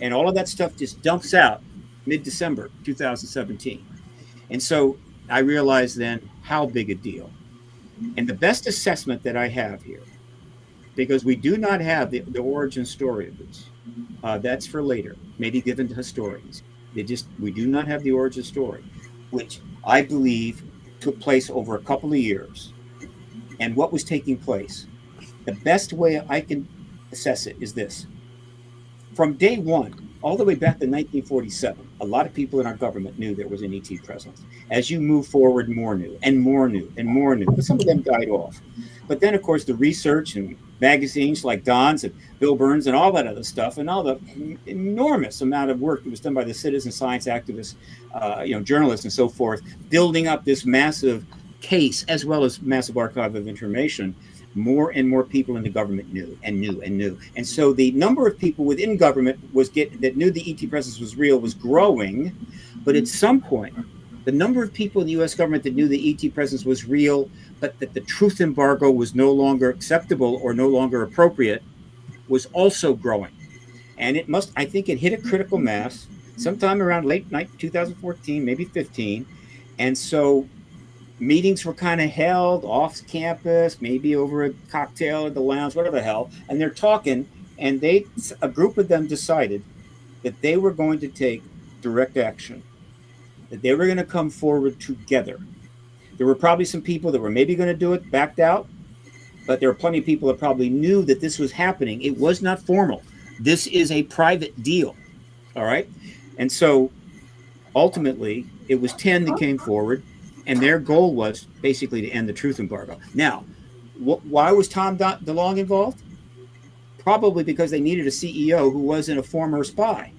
and all of that stuff just dumps out mid-December 2017. And so I realized then how big a deal. And the best assessment that I have here, because we do not have the origin story of this, that's for later, maybe given to historians. We do not have the origin story, which I believe took place over a couple of years. And what was taking place, the best way I can assess it is this. From day one, all the way back to 1947, a lot of people in our government knew there was an ET presence. As you move forward, more new and more new and more new. But some of them died off. But then, of course, the research and magazines like Don's and Bill Burns and all that other stuff, and all the enormous amount of work that was done by the citizen science activists, journalists and so forth, building up this massive case as well as massive archive of information. More and more people in the government knew. And so the number of people within government that knew the ET presence was real was growing. But at some point, The number of people in the U.S. government that knew the ET presence was real, but that the truth embargo was no longer acceptable or no longer appropriate, was also growing. And I think it hit a critical mass sometime around late night 2014, maybe 15. And so meetings were kind of held off campus, maybe over a cocktail at the lounge, whatever the hell. And they're talking, and a group of them decided that they were going to take direct action, that they were going to come forward together. There were probably some people that were maybe going to do it, backed out, but there were plenty of people that probably knew that this was happening. It was not formal. This is a private deal. All right. And so ultimately, it was 10 that came forward, and their goal was basically to end the truth embargo. Now, why was Tom DeLonge involved? Probably because they needed a CEO who wasn't a former spy,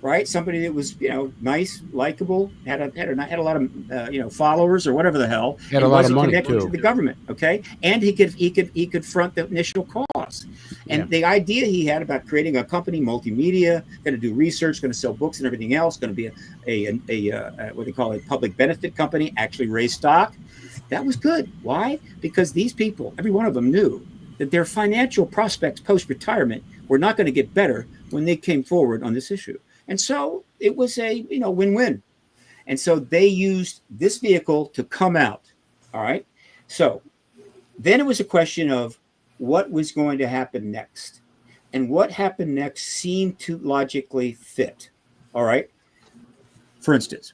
right? Somebody that was, nice, likable, had a lot of, followers or whatever the hell. Had a lot of money connected too to the government, okay? And he could front the initial cause. And the idea he had about creating a company, multimedia, going to do research, going to sell books and everything else, going to be a what they call a public benefit company, actually raise stock. That was good. Why? Because these people, every one of them, knew that their financial prospects post-retirement were not going to get better when they came forward on this issue. And so it was a win-win. And so they used this vehicle to come out. All right. So then it was a question of what was going to happen next. And what happened next seemed to logically fit. All right. For instance,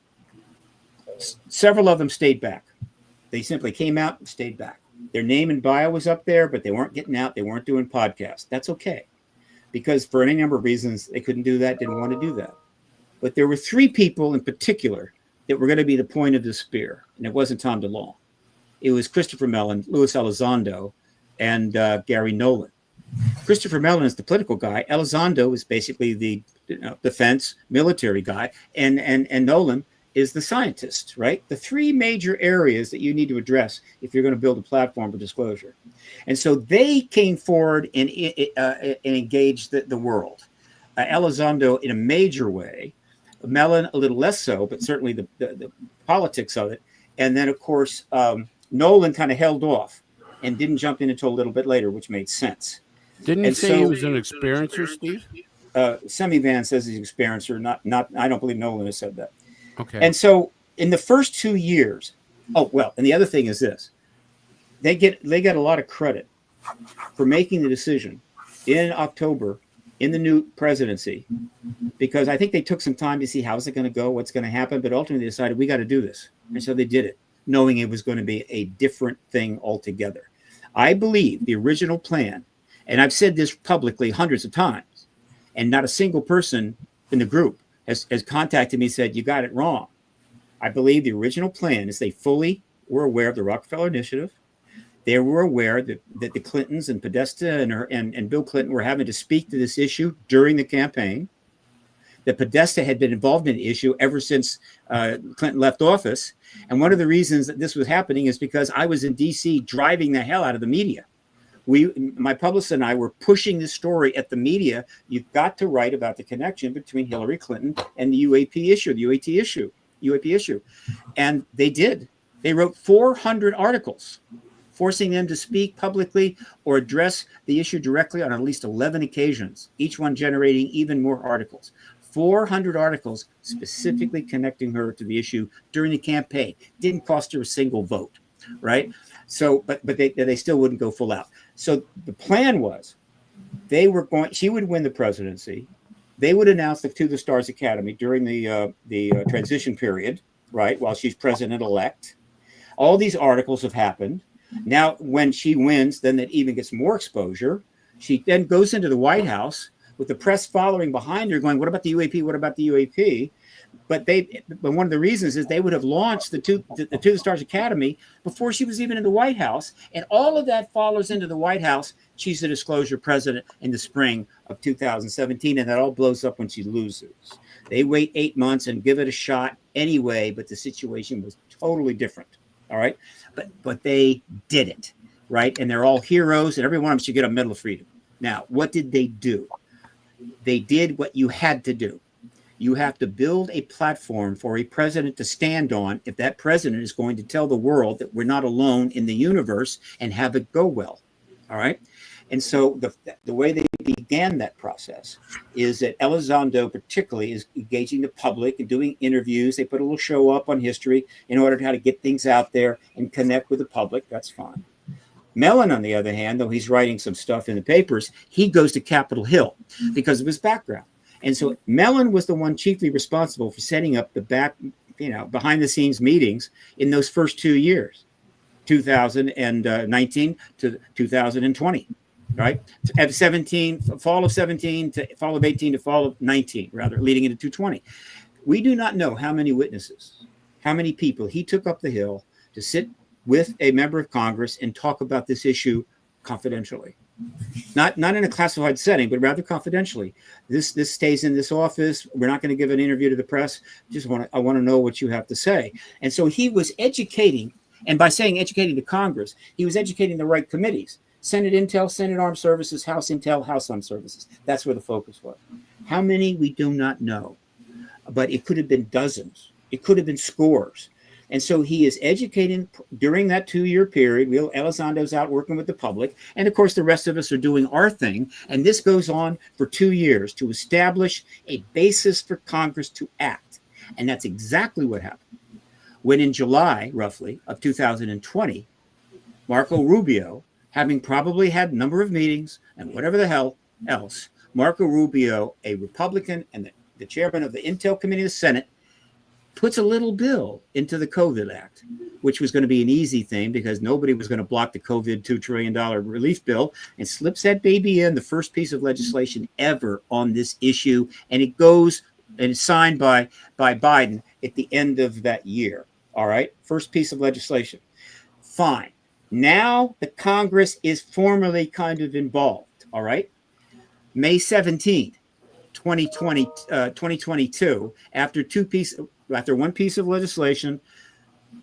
several of them stayed back. They simply came out and stayed back. Their name and bio was up there, but they weren't getting out. They weren't doing podcasts. That's okay. Because for any number of reasons, they couldn't do that, didn't want to do that. But there were three people in particular that were going to be the point of the spear. And it wasn't Tom DeLonge. It was Christopher Mellon, Luis Elizondo, and Gary Nolan. Christopher Mellon is the political guy. Elizondo is basically the defense military guy. And Nolan is the scientist, right? The three major areas that you need to address if you're going to build a platform for disclosure. And so they came forward and engaged the world. Elizondo in a major way, Mellon a little less so, but certainly the politics of it. And then, of course, Nolan kind of held off and didn't jump in until a little bit later, which made sense. Didn't he say he was an experiencer, Steve? Semi-Van says he's an experiencer. Not. I don't believe Nolan has said that. Okay. And so in the first 2 years, and the other thing is this, they get a lot of credit for making the decision in October in the new presidency, because I think they took some time to see how's it going to go, what's going to happen, but ultimately they decided we got to do this. And so they did it, knowing it was going to be a different thing altogether. I believe the original plan, and I've said this publicly hundreds of times, and not a single person in the group has contacted me and said, you got it wrong. I believe the original plan is they fully were aware of the Rockefeller Initiative. They were aware that the Clintons and Podesta and Bill Clinton were having to speak to this issue during the campaign. That Podesta had been involved in the issue ever since Clinton left office. And one of the reasons that this was happening is because I was in D.C. driving the hell out of the media. My publicist and I were pushing this story at the media. You've got to write about the connection between Hillary Clinton and the UAP issue. And they did. They wrote 400 articles, forcing them to speak publicly or address the issue directly on at least 11 occasions, each one generating even more articles. 400 articles specifically connecting her to the issue during the campaign. Didn't cost her a single vote, right? So, but they still wouldn't go full out. So the plan was she would win the presidency. They would announce To the Stars Academy during the transition period, right, while she's president-elect. All these articles have happened. Now, when she wins, then that even gets more exposure. She then goes into the White House with the press following behind her going, what about the UAP? What about the UAP? But one of the reasons is they would have launched the To the Stars Academy before she was even in the White House. And all of that follows into the White House. She's the disclosure president in the spring of 2017, and that all blows up when she loses. They wait 8 months and give it a shot anyway, but the situation was totally different. All right. But they did it. Right. And they're all heroes, and every one of them should get a Medal of Freedom. Now, what did they do? They did what you had to do. You have to build a platform for a president to stand on if that president is going to tell the world that we're not alone in the universe and have it go well. All right. And so the way they began that process is that Elizondo particularly is engaging the public and doing interviews. They put a little show up on history in order to how to get things out there and connect with the public. That's fine. Mellon, on the other hand, though he's writing some stuff in the papers, he goes to Capitol Hill because of his background. And so Mellon was the one chiefly responsible for setting up the behind the scenes meetings in those first 2 years, 2019 to 2020. Right, at 17, fall of 17 to fall of 18 to fall of 19, rather, leading into 220. We do not know how many witnesses, how many people he took up the Hill to sit with a member of Congress and talk about this issue confidentially. Not in a classified setting, but rather confidentially. This stays in this office. We're not going to give an interview to the press. I want to know what you have to say. And so he was educating, and by saying educating the Congress, he was educating the right committees. Senate Intel, Senate Armed Services, House Intel, House Armed Services. That's where the focus was. How many, we do not know. But it could have been dozens. It could have been scores. And so he is educating during that 2-year period. Elizondo's out working with the public. And of course, the rest of us are doing our thing. And this goes on for 2 years to establish a basis for Congress to act. And that's exactly what happened. When in July, roughly, of 2020, Marco Rubio, having probably had a number of meetings and whatever the hell else, Marco Rubio, a Republican and the chairman of the Intel Committee of the Senate, puts a little bill into the COVID Act, which was going to be an easy thing because nobody was going to block the COVID $2 trillion relief bill, and slips that baby in, the first piece of legislation ever on this issue. And it goes and it's signed by Biden at the end of that year. All right. First piece of legislation. Fine. Now the Congress is formally kind of involved, all right? May 17th, 2022, after one piece of legislation,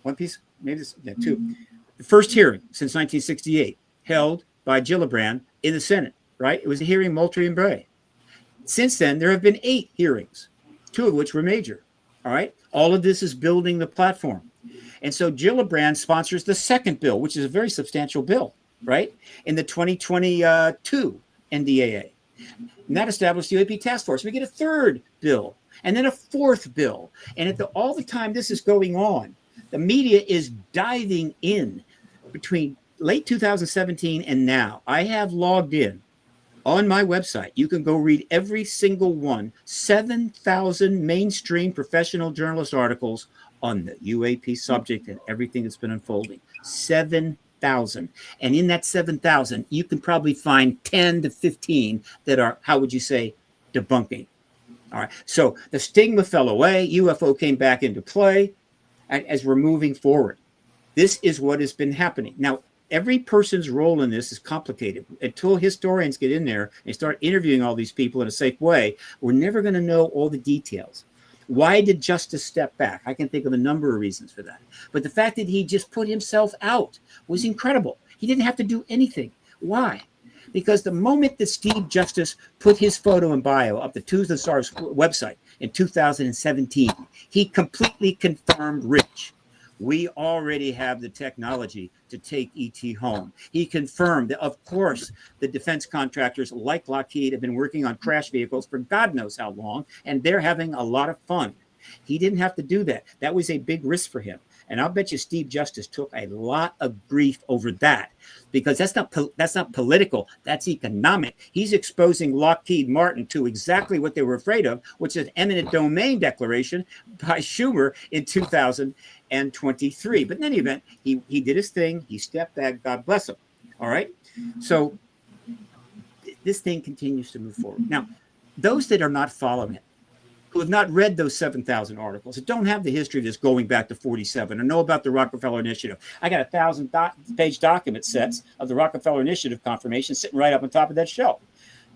two, the first hearing since 1968, held by Gillibrand in the Senate, right? It was a hearing multi and bre. Since then, there have been 8 hearings, 2 of which were major, all right? All of this is building the platform. And so Gillibrand sponsors the second bill, which is a very substantial bill, right? In the 2022 NDAA. And that established the UAP task force. We get a third bill and then a fourth bill. And all the time this is going on, the media is diving in between late 2017 and now. I have logged in on my website. You can go read every single one, 7,000 mainstream professional journalist articles on the UAP subject and everything that's been unfolding. 7,000. And in that 7,000, you can probably find 10 to 15 that are, how would you say, debunking. All right. So the stigma fell away. UFO came back into play as we're moving forward. This is what has been happening. Now, every person's role in this is complicated. Until historians get in there and start interviewing all these people in a safe way, we're never going to know all the details. Why did Justice step back? I can think of a number of reasons for that. But the fact that he just put himself out was incredible. He didn't have to do anything. Why? Because the moment that Steve Justice put his photo and bio up the Tuesday Star's website in 2017, he completely confirmed Rich. We already have the technology to take ET home. He confirmed that, of course, the defense contractors like Lockheed have been working on crash vehicles for God knows how long, and they're having a lot of fun. He didn't have to do that. That was a big risk for him. And I'll bet you Steve Justice took a lot of grief over that, because that's not political. That's economic. He's exposing Lockheed Martin to exactly what they were afraid of, which is an eminent domain declaration by Schumer in 2023. But in any event, he did his thing. He stepped back. God bless him. All right. So this thing continues to move forward. Now, those that are not following it, who have not read those 7,000 articles, that don't have the history of this going back to 47 or know about the Rockefeller Initiative. I got 1,000-page document sets of the Rockefeller Initiative confirmation sitting right up on top of that shelf.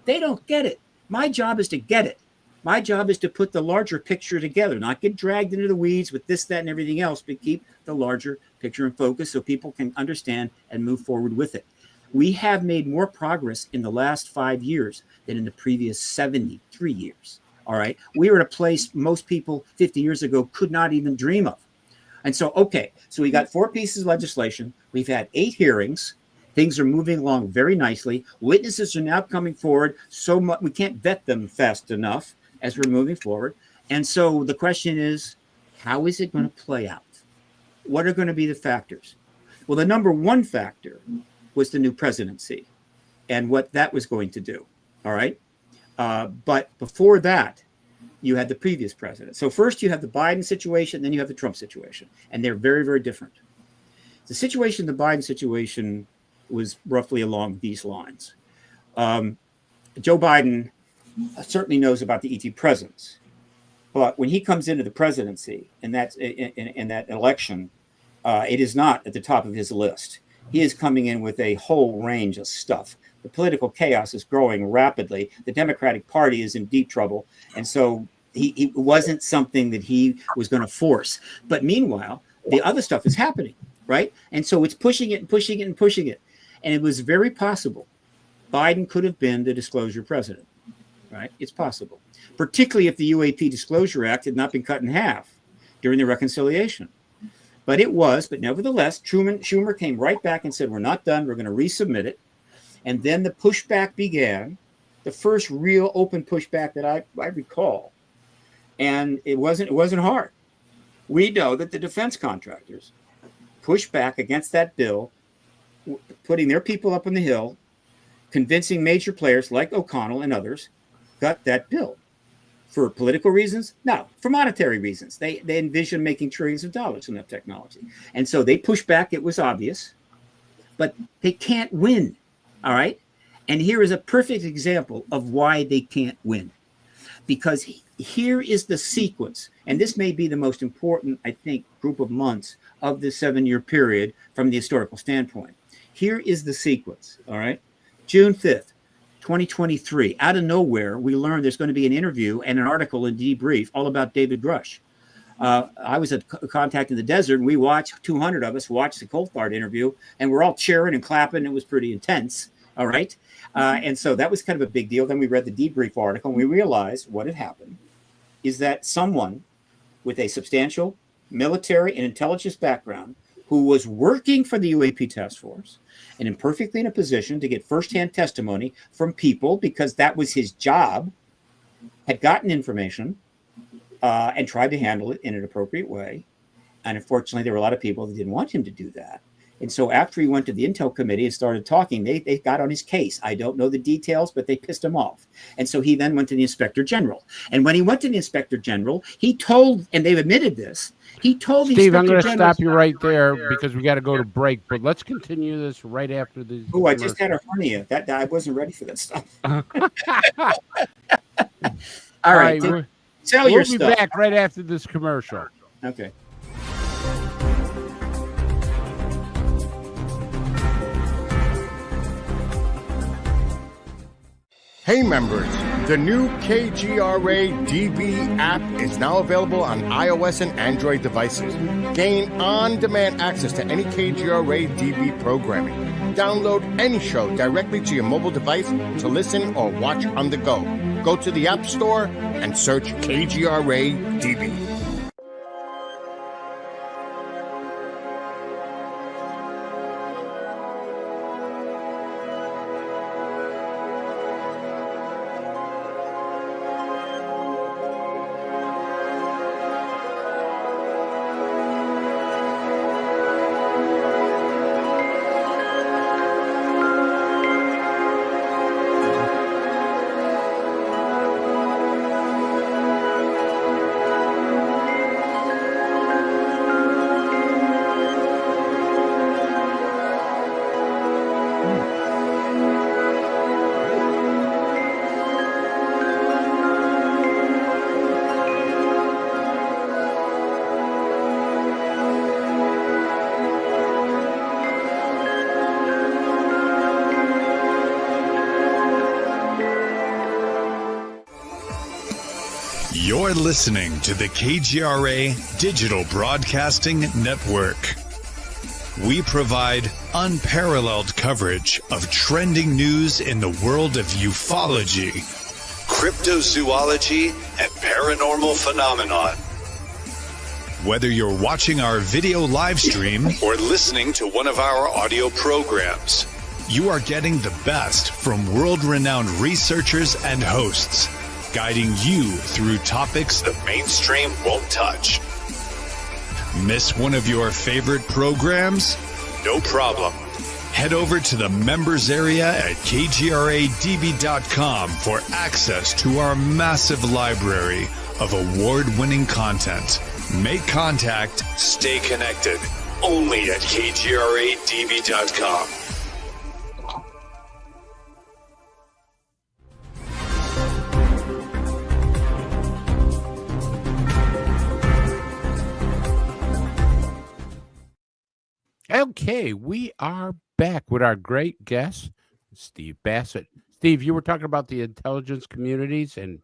They don't get it. My job is to get it. My job is to put the larger picture together, not get dragged into the weeds with this, that, and everything else, but keep the larger picture in focus so people can understand and move forward with it. We have made more progress in the last 5 years than in the previous 73 years. All right. We were at a place most people 50 years ago could not even dream of. And so, okay, so we got 4 pieces of legislation. We've had 8 hearings. Things are moving along very nicely. Witnesses are now coming forward so much we can't vet them fast enough as we're moving forward. And so the question is, how is it going to play out? What are going to be the factors? Well, the number one factor was the new presidency and what that was going to do. All right. But before that, you had the previous president. So first you have the Biden situation, then you have the Trump situation. And they're very, very different. The situation, the Biden situation, was roughly along these lines. Joe Biden certainly knows about the ET presence. But when he comes into the presidency and that's in that election, it is not at the top of his list. He is coming in with a whole range of stuff. The political chaos is growing rapidly. The Democratic Party is in deep trouble. And so he wasn't something that he was going to force. But meanwhile, the other stuff is happening, right? And so it's pushing it and pushing it and pushing it. And it was very possible Biden could have been the disclosure president, right? It's possible, particularly if the UAP Disclosure Act had not been cut in half during the reconciliation. But it was, but nevertheless, Schumer came right back and said, we're not done. We're going to resubmit it. And then the pushback began, the first real open pushback that I recall. And it wasn't hard. We know that the defense contractors pushed back against that bill, putting their people up on the Hill, convincing major players like O'Connell and others, got that bill. For political reasons? No, for monetary reasons. They envision making trillions of dollars in that technology. And so they pushed back. It was obvious. But they can't win. All right? And here is a perfect example of why they can't win. Because here is the sequence. And this may be the most important, I think, group of months of this 7-year period from the historical standpoint. Here is the sequence. All right? June 5th. 2023, out of nowhere, we learned there's going to be an interview and an article in Debrief all about David Grush. I was at Contact in the Desert, and we watched, 200 of us watched the Coulthard interview, and we're all cheering and clapping. It was pretty intense, all right? And so that was kind of a big deal. Then we read the Debrief article, and we realized what had happened is that someone with a substantial military and intelligence background who was working for the UAP task force and imperfectly in a position to get firsthand testimony from people because that was his job, had gotten information and tried to handle it in an appropriate way. And unfortunately, there were a lot of people that didn't want him to do that. And so after he went to the Intel committee and started talking, they got on his case. I don't know the details, but they pissed him off. And so he then went to the Inspector General. And when he went to the Inspector General, he told, and they've admitted this, he told the Steve, Inspector I'm going to General, stop you right there because we got to go to break. But let's continue this right after the. Oh, I just had a hernia. That I wasn't ready for that stuff. All right, sell your stuff. We'll be back right after this commercial. Okay. Hey members, the new KGRA DB app is now available on iOS and Android devices. Gain on-demand access to any KGRA DB programming. Download any show directly to your mobile device to listen or watch on the go. Go to the App Store and search KGRA DB. You're listening to the KGRA Digital Broadcasting Network. We provide unparalleled coverage of trending news in the world of ufology, cryptozoology, and paranormal phenomenon. Whether you're watching our video live stream or listening to one of our audio programs, you are getting the best from world-renowned researchers and hosts, guiding you through topics the mainstream won't touch. Miss one of your favorite programs? No problem. Head over to the members area at kgradb.com for access to our massive library of award-winning content. Make contact, stay connected, only at kgradb.com. Okay, we are back with our great guest, Steve Bassett. Steve, you were talking about the intelligence communities, and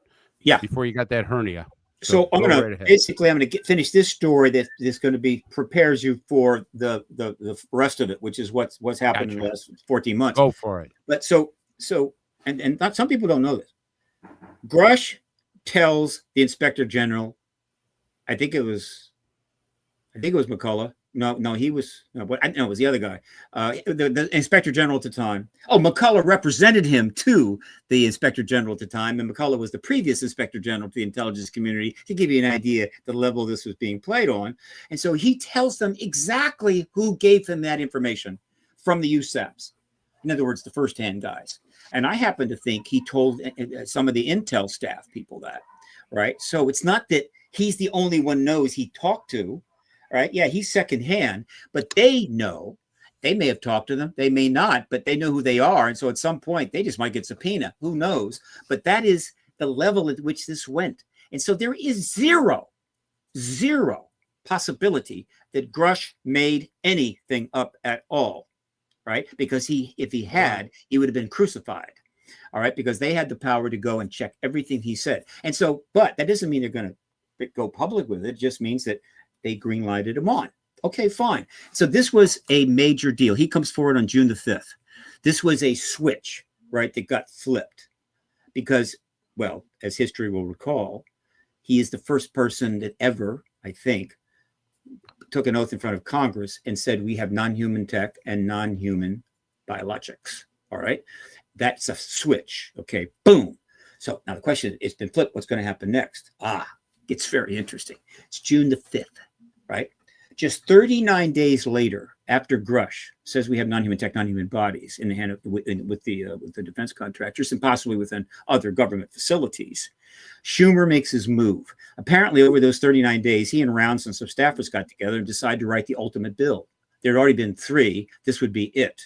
before you got that hernia. So I'm going to finish this story that is going to be prepares you for the rest of it, which is what's happened in the last 14 months. Go for it. But and not, some people don't know this. Grush tells the Inspector General, I think it was McCullough. No, it was the other guy, the Inspector General at the time. Oh, McCullough represented him to the Inspector General at the time, and McCullough was the previous Inspector General to the intelligence community, to give you an idea the level this was being played on. And so he tells them exactly who gave him that information from the USAPs. In other words, the first-hand guys. And I happen to think he told some of the intel staff people that, right? So it's not that he's the only one knows he talked to. Right? Yeah, he's secondhand, but they know. They may have talked to them, they may not, but they know who they are. And so at some point, they just might get subpoena. Who knows? But that is the level at which this went. And so there is zero possibility that Grush made anything up at all, right? Because if he had, he would have been crucified. All right, because they had the power to go and check everything he said. And so, but that doesn't mean they're going to go public with it. It just means that they green-lighted him on. Okay, fine. So this was a major deal. He comes forward on June the 5th. This was a switch, right, that got flipped because, well, as history will recall, he is the first person that ever, I think, took an oath in front of Congress and said, we have non-human tech and non-human biologics. All right. That's a switch. Okay, boom. So now the question is, it's been flipped. What's going to happen next? It's very interesting. It's June the 5th. Right? Just 39 days later, after Grush says we have non-human tech, non-human bodies in the hand of, with the defense contractors and possibly within other government facilities, Schumer makes his move. Apparently, over those 39 days, he and Rounds and some staffers got together and decided to write the ultimate bill. There had already been 3. This would be it,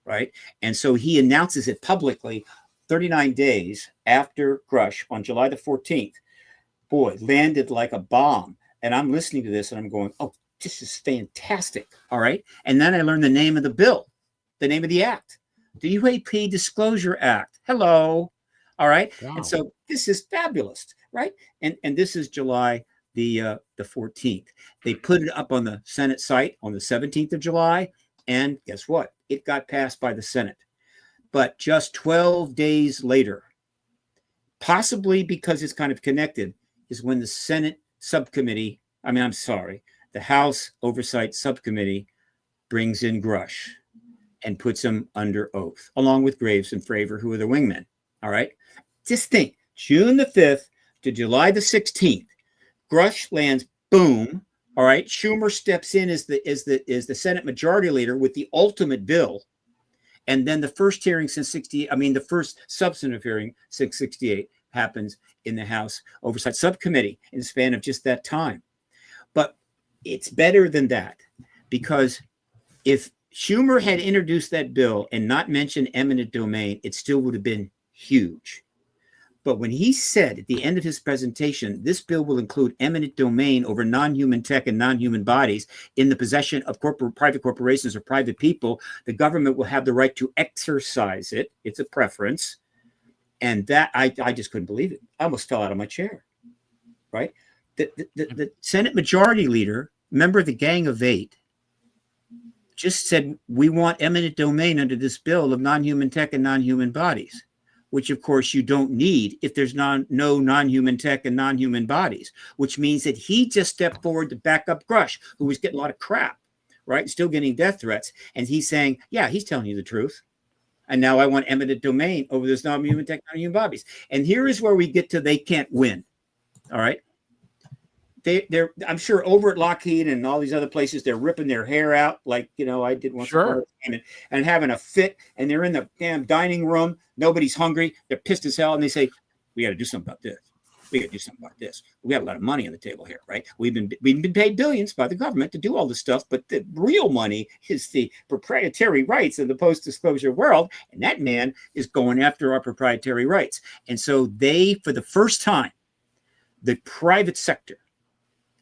right? And so he announces it publicly 39 days after Grush on July the 14th. Boy, landed like a bomb. And I'm listening to this and I'm going, oh, this is fantastic. All right. And then I learned the name of the bill, the name of the act, the UAP Disclosure Act. Hello. All right. Wow. And so this is fabulous. Right. And this is July the 14th. They put it up on the Senate site on the 17th of July. And guess what? It got passed by the Senate. But just 12 days later, possibly because it's kind of connected, is when the Senate subcommittee, the House Oversight Subcommittee brings in Grush and puts him under oath, along with Graves and Fravor, who are the wingmen. All right. Just think, June the 5th to July the 16th, Grush lands, boom. All right. Schumer steps in as the Senate Majority Leader with the ultimate bill. And then the first hearing since the first substantive hearing since 68 happens in the House Oversight Subcommittee in the span of just that time. But it's better than that, because if Schumer had introduced that bill and not mentioned eminent domain, it still would have been huge. But when he said at the end of his presentation, this bill will include eminent domain over non-human tech and non-human bodies in the possession of private corporations or private people, the government will have the right to exercise it. It's a preference. And that I just couldn't believe it. I almost fell out of my chair, right? The Senate Majority Leader, member of the Gang of 8, just said, we want eminent domain under this bill of non-human tech and non-human bodies. which of course you don't need if there's no non-human tech and non-human bodies, which means that he just stepped forward to back up Grush, who was getting a lot of crap, right? Still getting death threats. And he's saying, yeah, he's telling you the truth. And now I want eminent domain over this non-human tech, non-human bodies. And here is where we get to they can't win. All right. They're I'm sure over at Lockheed and all these other places, they're ripping their hair out like, I did once. Sure. And having a fit, and they're in the damn dining room. Nobody's hungry. They're pissed as hell. And they say, we got to do something about this. We got to do something about this. We got a lot of money on the table here, right? We've been paid billions by the government to do all this stuff, but the real money is the proprietary rights of the post-disclosure world. And that man is going after our proprietary rights. And so they, for the first time, the private sector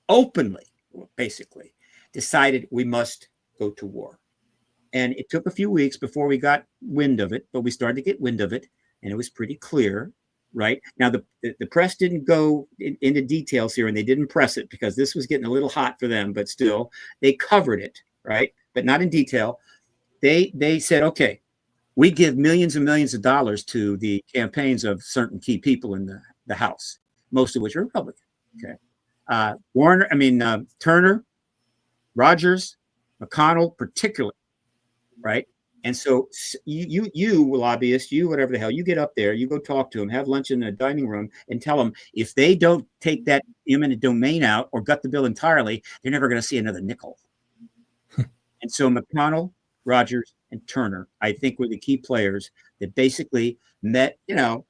openly, basically, decided we must go to war. And it took a few weeks before we got wind of it, but we started to get wind of it, and it was pretty clear, right? Now, the press didn't go into details here, and they didn't press it because this was getting a little hot for them, but still, they covered it, right? But not in detail. They said, okay, we give millions and millions of dollars to the campaigns of certain key people in the House, most of which are Republican, okay? Turner, Rogers, McConnell, particularly, right? And so you lobbyist, you whatever the hell, you get up there, you go talk to them, have lunch in the dining room, and tell them if they don't take that eminent domain out or gut the bill entirely, they're never going to see another nickel. And so McConnell, Rogers, and Turner, I think, were the key players that basically met,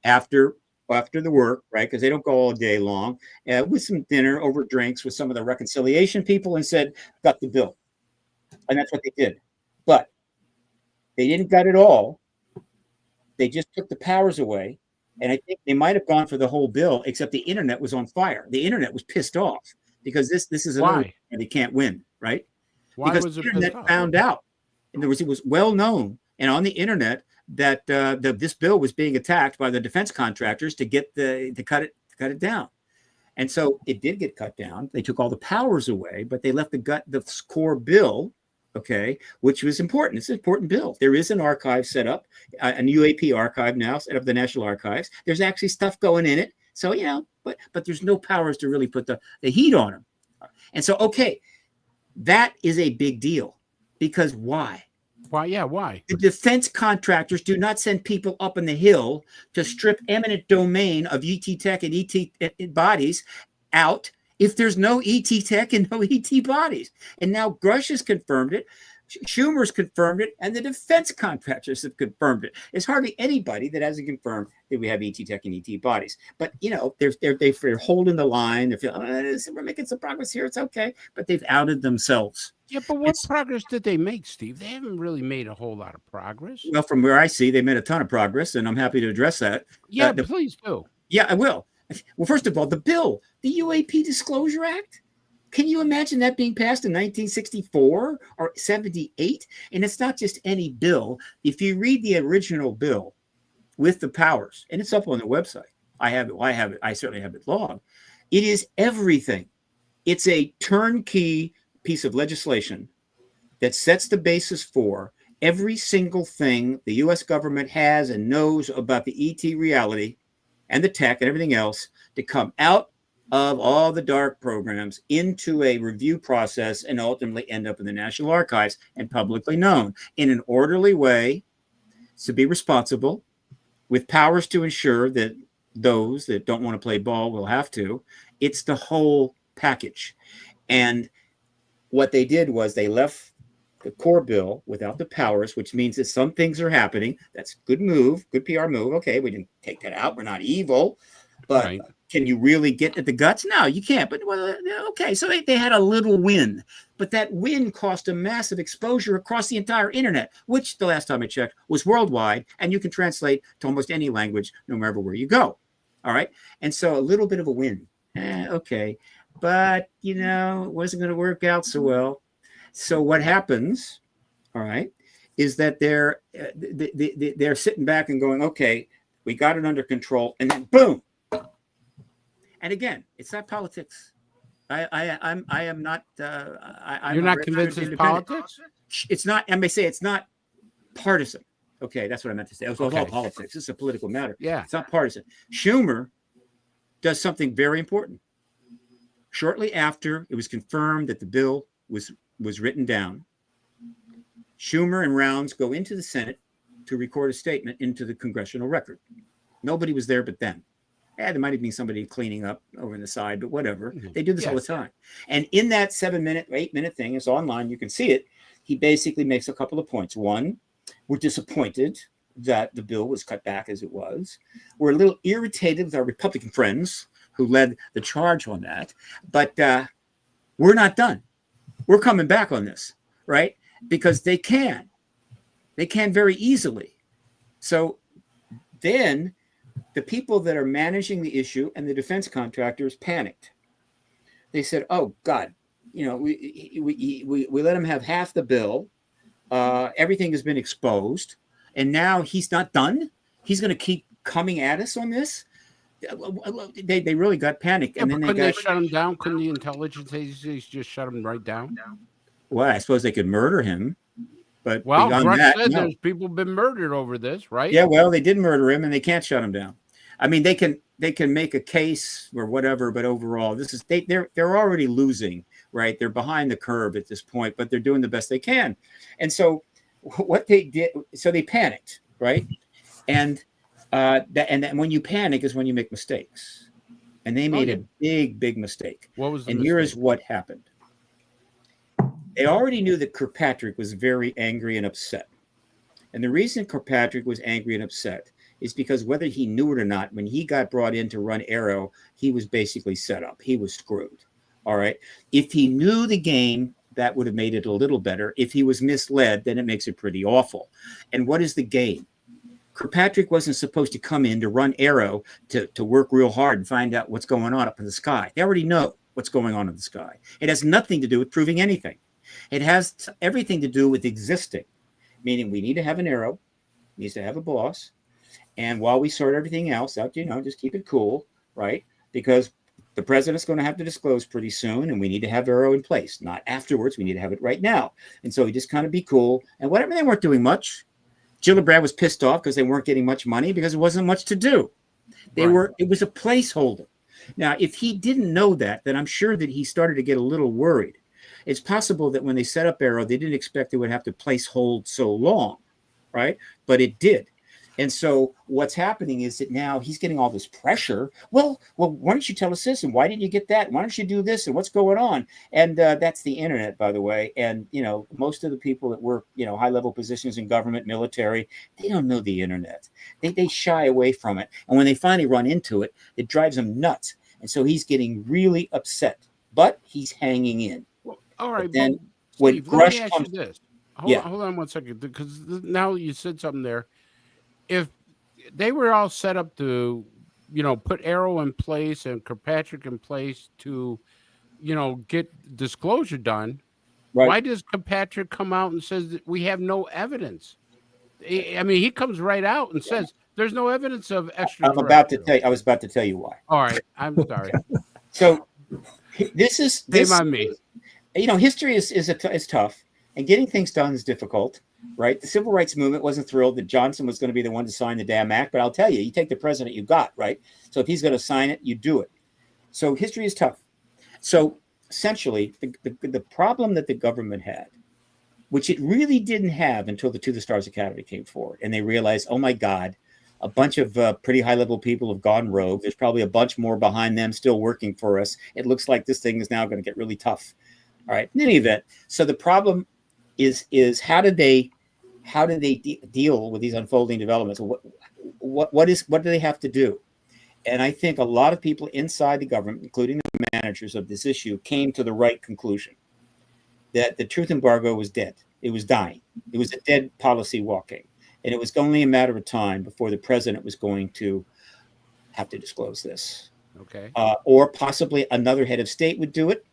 after the work, right? Because they don't go all day long, with some dinner over drinks with some of the reconciliation people and said, gut the bill. And that's what they did. But they didn't gut it all. They just took the powers away. And I think they might have gone for the whole bill, except the internet was on fire. The internet was pissed off because this is another where they can't win, right? Why because was the it internet found out. In other words, it was well known and on the internet that this bill was being attacked by the defense contractors to get to cut it down. And so it did get cut down. They took all the powers away, but they left the core bill, okay, which was important. It's an important bill. There is an archive set up, an UAP archive now set up, the National Archives. There's actually stuff going in it. So, but there's no powers to really put the heat on them. And so, okay, that is a big deal because why? Why? Yeah, why? The defense contractors do not send people up in the hill to strip eminent domain of ET tech and ET bodies out if there's no ET tech and no ET bodies. And now Grush has confirmed it. Schumer's confirmed it, and the defense contractors have confirmed it. There's hardly anybody that hasn't confirmed that we have ET tech and ET bodies. But they're holding the line. They're feeling, we're making some progress here. It's okay, but they've outed themselves. Yeah, but what progress did they make, Steve? They haven't really made a whole lot of progress. Well, from where I see, they made a ton of progress, and I'm happy to address that. Yeah, please do. Yeah, I will. Well, first of all, the bill, the UAP Disclosure Act. Can you imagine that being passed in 1964 or 78? And it's not just any bill. If you read the original bill with the powers, and it's up on the website, I have it. I certainly have it logged. It is everything. It's a turnkey piece of legislation that sets the basis for every single thing the U.S. government has and knows about the ET reality and the tech and everything else to come out of all the dark programs into a review process and ultimately end up in the National Archives and publicly known in an orderly way, to be responsible, with powers to ensure that those that don't want to play ball will have to. It's the whole package. And what they did was they left the core bill without the powers, which means that some things are happening. That's good move, good PR move. Okay, we didn't take that out. We're not evil. But right. Can you really get at the guts? No, you can't. But okay, so they had a little win. But that win cost a massive exposure across the entire internet, which the last time I checked was worldwide. And you can translate to almost any language, no matter where you go. All right. And so a little bit of a win. Okay. But, it wasn't going to work out so well. So what happens, all right, is that they're sitting back and going, okay, we got it under control. And then boom. And again, it's not politics. I am not. I'm You're not convinced it's politics? It's not. I may say it's not partisan. Okay, that's what I meant to say. It's all Okay. politics. This is a political matter. Yeah. It's not partisan. Schumer does something very important. Shortly after it was confirmed that the bill was written down, Schumer and Rounds go into the Senate to record a statement into the congressional record. Nobody was there but them. There might have been somebody cleaning up over on the side, but whatever. They do this all the time. And in that 7-minute, 8-minute thing, it's online, you can see it, he basically makes a couple of points. One, we're disappointed that the bill was cut back as it was. We're a little irritated with our Republican friends who led the charge on that, but we're not done. We're coming back on this, right? Because they can very easily. So then the people that are managing the issue and the defense contractors panicked. They said, oh God, we let him have half the bill. Everything has been exposed. And now he's not done. He's going to keep coming at us on this. They really got panicked. Yeah, and then couldn't they shut him down? Couldn't the intelligence agencies just shut him right down? Well, I suppose they could murder him. But Brush said there's people been murdered over this, right? Yeah, well, they did murder him, and they can't shut him down. I mean, they can make a case or whatever, but overall, they're already losing, right? They're behind the curve at this point, but they're doing the best they can. And so, what they did, so they panicked, right? And when you panic is when you make mistakes, and they made a big mistake. What was the mistake? Here is what happened. They already knew that Kirkpatrick was very angry and upset. And the reason Kirkpatrick was angry and upset is because whether he knew it or not, when he got brought in to run Arrow, he was basically set up. He was screwed. All right. If he knew the game, that would have made it a little better. If he was misled, then it makes it pretty awful. And what is the game? Kirkpatrick wasn't supposed to come in to run Arrow to work real hard and find out what's going on up in the sky. They already know what's going on in the sky. It has nothing to do with proving anything. It has everything to do with existing, meaning we need to have an Arrow, needs to have a boss. And while we sort everything else out, just keep it cool, right? Because the president's going to have to disclose pretty soon, and we need to have Arrow in place, not afterwards. We need to have it right now. And so we just kind of be cool. And whatever, they weren't doing much. Gillibrand was pissed off because they weren't getting much money because there wasn't much to do. It was a placeholder. Now, if he didn't know that, then I'm sure that he started to get a little worried. It's possible that when they set up Arrow, they didn't expect they would have to place hold so long, right? But it did. And so what's happening is that now he's getting all this pressure. Well, why don't you tell us this? And why didn't you get that? Why don't you do this? And what's going on? And that's the internet, by the way. And, most of the people that work, high-level positions in government, military, they don't know the internet. They shy away from it. And when they finally run into it, it drives them nuts. And so he's getting really upset. But he's hanging in. All right. But then when Grush comes, this. Hold on 1 second, because now you said something there. If they were all set up to, put Arrow in place and Kirkpatrick in place to, get disclosure done, right. Why does Kirkpatrick come out and says that we have no evidence? I mean, he comes right out and says there's no evidence of extraterrestrial. I was about to tell you why. All right, I'm sorry. So this. Shame on me. History is tough, and getting things done is difficult, right? The civil rights movement wasn't thrilled that Johnson was going to be the one to sign the damn act, but I'll tell you, you take the president you got, right? So if he's going to sign it, you do it. So history is tough. So essentially, the problem that the government had, which it really didn't have until the To the Stars Academy came forward, and they realized, oh my God, a bunch of pretty high-level people have gone rogue. There's probably a bunch more behind them still working for us. It looks like this thing is now going to get really tough. All right. In any event, so the problem is how do they deal with these unfolding developments? What do they have to do? And I think a lot of people inside the government, including the managers of this issue, came to the right conclusion that the truth embargo was dead. It was dying. It was a dead policy walking, and it was only a matter of time before the president was going to have to disclose this. Okay. Or possibly another head of state would do it.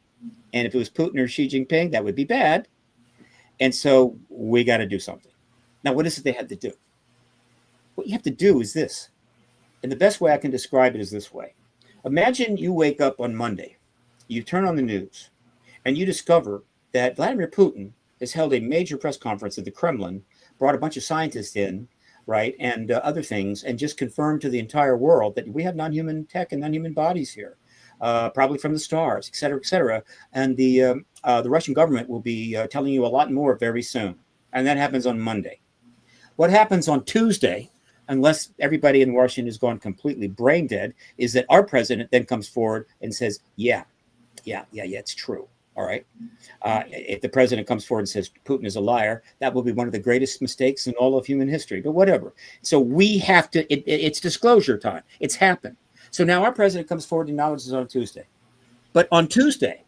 And if it was Putin or Xi Jinping, that would be bad. And so we got to do something. Now, what is it they had to do? What you have to do is this. And the best way I can describe it is this way. Imagine you wake up on Monday, you turn on the news, and you discover that Vladimir Putin has held a major press conference at the Kremlin brought a bunch of scientists in, right, and other things, and just confirmed to the entire world that we have non-human tech and non-human bodies here, probably from the stars, et cetera, et cetera. And the Russian government will be telling you a lot more very soon. And that happens on Monday. What happens on Tuesday, unless everybody in Washington has gone completely brain dead, is that our president then comes forward and says, yeah, it's true. All right. If the president comes forward and says Putin is a liar, that will be one of the greatest mistakes in all of human history. But whatever. So we have to, it's disclosure time. It's happened. So now our president comes forward and acknowledges on Tuesday. But on Tuesday,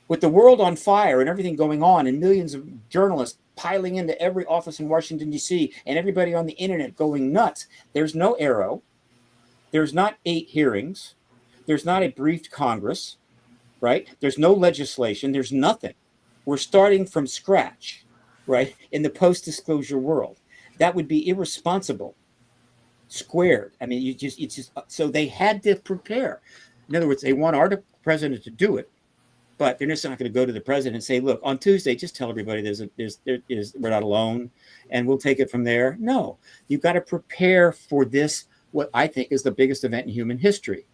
with the world on fire and everything going on and millions of journalists piling into every office in Washington, D.C., and everybody on the internet going nuts, there's no arrow. There's not 8 hearings. There's not a briefed Congress, right? There's no legislation. There's nothing. We're starting from scratch, right? In the post-disclosure world. That would be irresponsible, squared. I mean, it's just, so they had to prepare. In other words, they want our president to do it, but they're just not going to go to the president and say, look, on Tuesday, just tell everybody we're not alone and we'll take it from there. No, you've got to prepare for this, what I think is the biggest event in human history.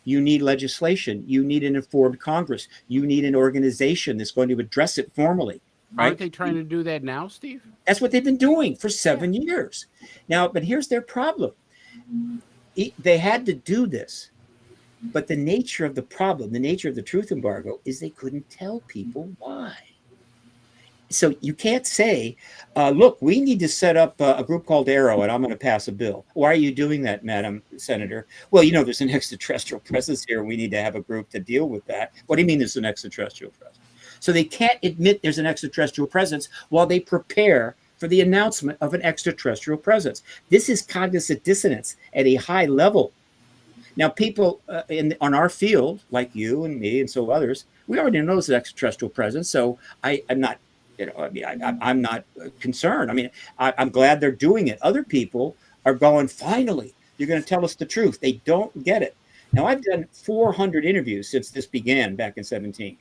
You need legislation. You need an informed Congress. You need an organization that's going to address it formally. Right? Aren't they trying to do that now, Steve? That's what they've been doing for 7 years. Now, but here's their problem. They had to do this. But the nature of the problem, the nature of the truth embargo, is they couldn't tell people why. So you can't say, look, we need to set up a group called Arrow, and I'm going to pass a bill. Why are you doing that, Madam Senator? Well, you know, there's an extraterrestrial presence here. We need to have a group to deal with that. What do you mean there's an extraterrestrial presence? So they can't admit there's an extraterrestrial presence while they prepare for the announcement of an extraterrestrial presence. This is cognitive dissonance at a high level. Now, people on our field, like you and me and so others, we already know there's an extraterrestrial presence. So I'm not, I'm not concerned. I mean, I'm glad they're doing it. Other people are going, finally, you're going to tell us the truth. They don't get it. Now, I've done 400 interviews since this began back in 2017.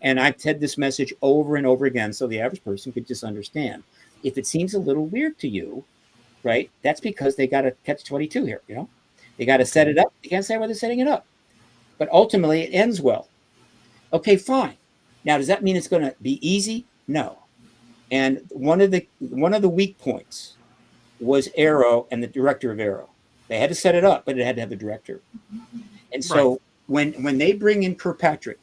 And I've said this message over and over again so the average person could just understand. If it seems a little weird to you, right, that's because they got to catch 22 here, you know? They got to set it up. You can't say why they're setting it up. But ultimately, it ends well. Okay, fine. Now, does that mean it's going to be easy? No. And one of the weak points was Arrow and the director of Arrow. They had to set it up, but it had to have the director. And so when they bring in Kirkpatrick,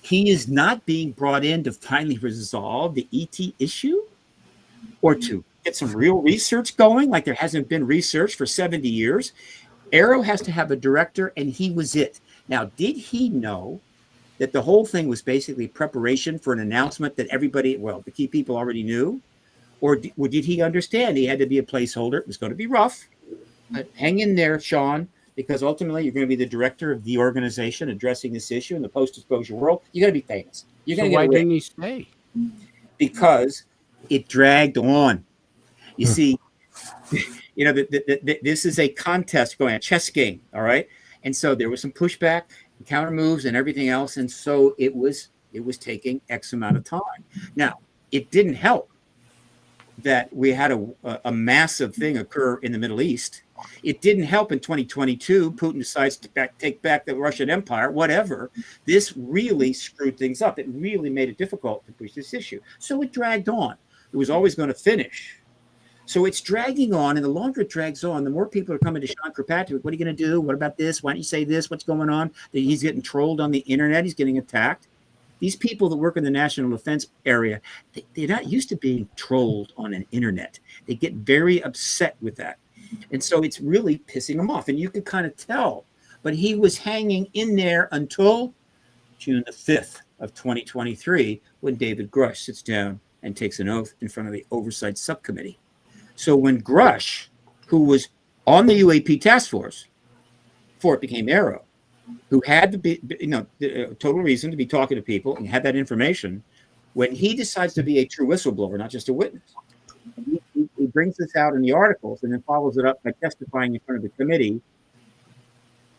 he is not being brought in to finally resolve the ET issue or to get some real research going, like there hasn't been research for 70 years. Arrow has to have a director, and he was it. Now, did he know that the whole thing was basically preparation for an announcement that everybody, well, the key people already knew? Or did he understand he had to be a placeholder? It was going to be rough. But hang in there, Sean, because ultimately you're going to be the director of the organization addressing this issue in the post-exposure world. You're going to be famous. You're going to why didn't he stay? Because it dragged on. You see, you know, this is a contest going, a chess game, all right? And so there was some pushback, counter moves, and everything else. And so it was taking X amount of time. Now, it didn't help that we had a massive thing occur in the Middle East. It didn't help in 2022. Putin decides to take back the Russian Empire, whatever. This really screwed things up. It really made it difficult to push this issue. So it dragged on. It was always going to finish. So it's dragging on, and the longer it drags on, the more people are coming to Sean Kirkpatrick. What are you going to do? What about this? Why don't you say this? What's going on? He's getting trolled on the internet. He's getting attacked. These people that work in the national defense area, they're not used to being trolled on an internet. They get very upset with that. And so it's really pissing him off. And you can kind of tell. But he was hanging in there until June the 5th of 2023, when David Grush sits down and takes an oath in front of the Oversight Subcommittee. So when Grush, who was on the UAP task force before it became Arrow, who had to be, total reason to be talking to people and had that information, when he decides to be a true whistleblower, not just a witness, he brings this out in the articles and then follows it up by testifying in front of the committee.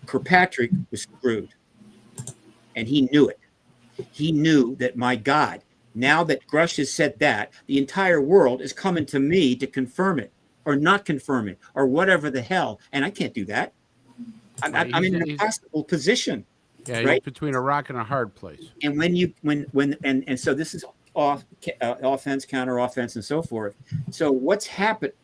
Kirkpatrick was screwed, and he knew it. He knew that, my God, Now that Grush has said that, the entire world is coming to me to confirm it or not confirm it or whatever the hell. And I can't do that. I'm in an impossible position. Yeah, right? You're between a rock and a hard place. And and so this is offense, counter offense, and so forth. So what's happened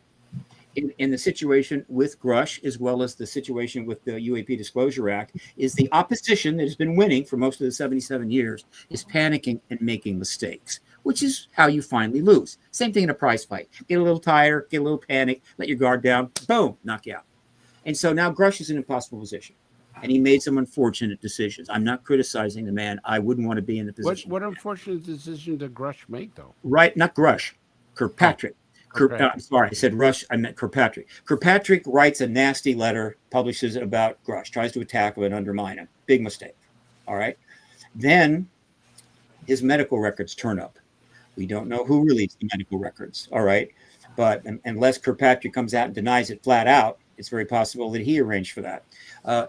in the situation with Grush, as well as the situation with the UAP Disclosure Act, is the opposition that has been winning for most of the 77 years is panicking and making mistakes, which is how you finally lose. Same thing in a prize fight. Get a little tired, get a little panic, let your guard down, boom, knock you out. And so now Grush is in an impossible position. And he made some unfortunate decisions. I'm not criticizing the man. I wouldn't want to be in the position. What unfortunate decision did Grush make, though? Right, not Grush, Kirkpatrick. I'm sorry, I said Rush. I meant Kirkpatrick. Kirkpatrick writes a nasty letter, publishes it about Grush, tries to attack him and undermine him. Big mistake. All right. Then his medical records turn up. We don't know who released the medical records. All right. But unless Kirkpatrick comes out and denies it flat out, it's very possible that he arranged for that.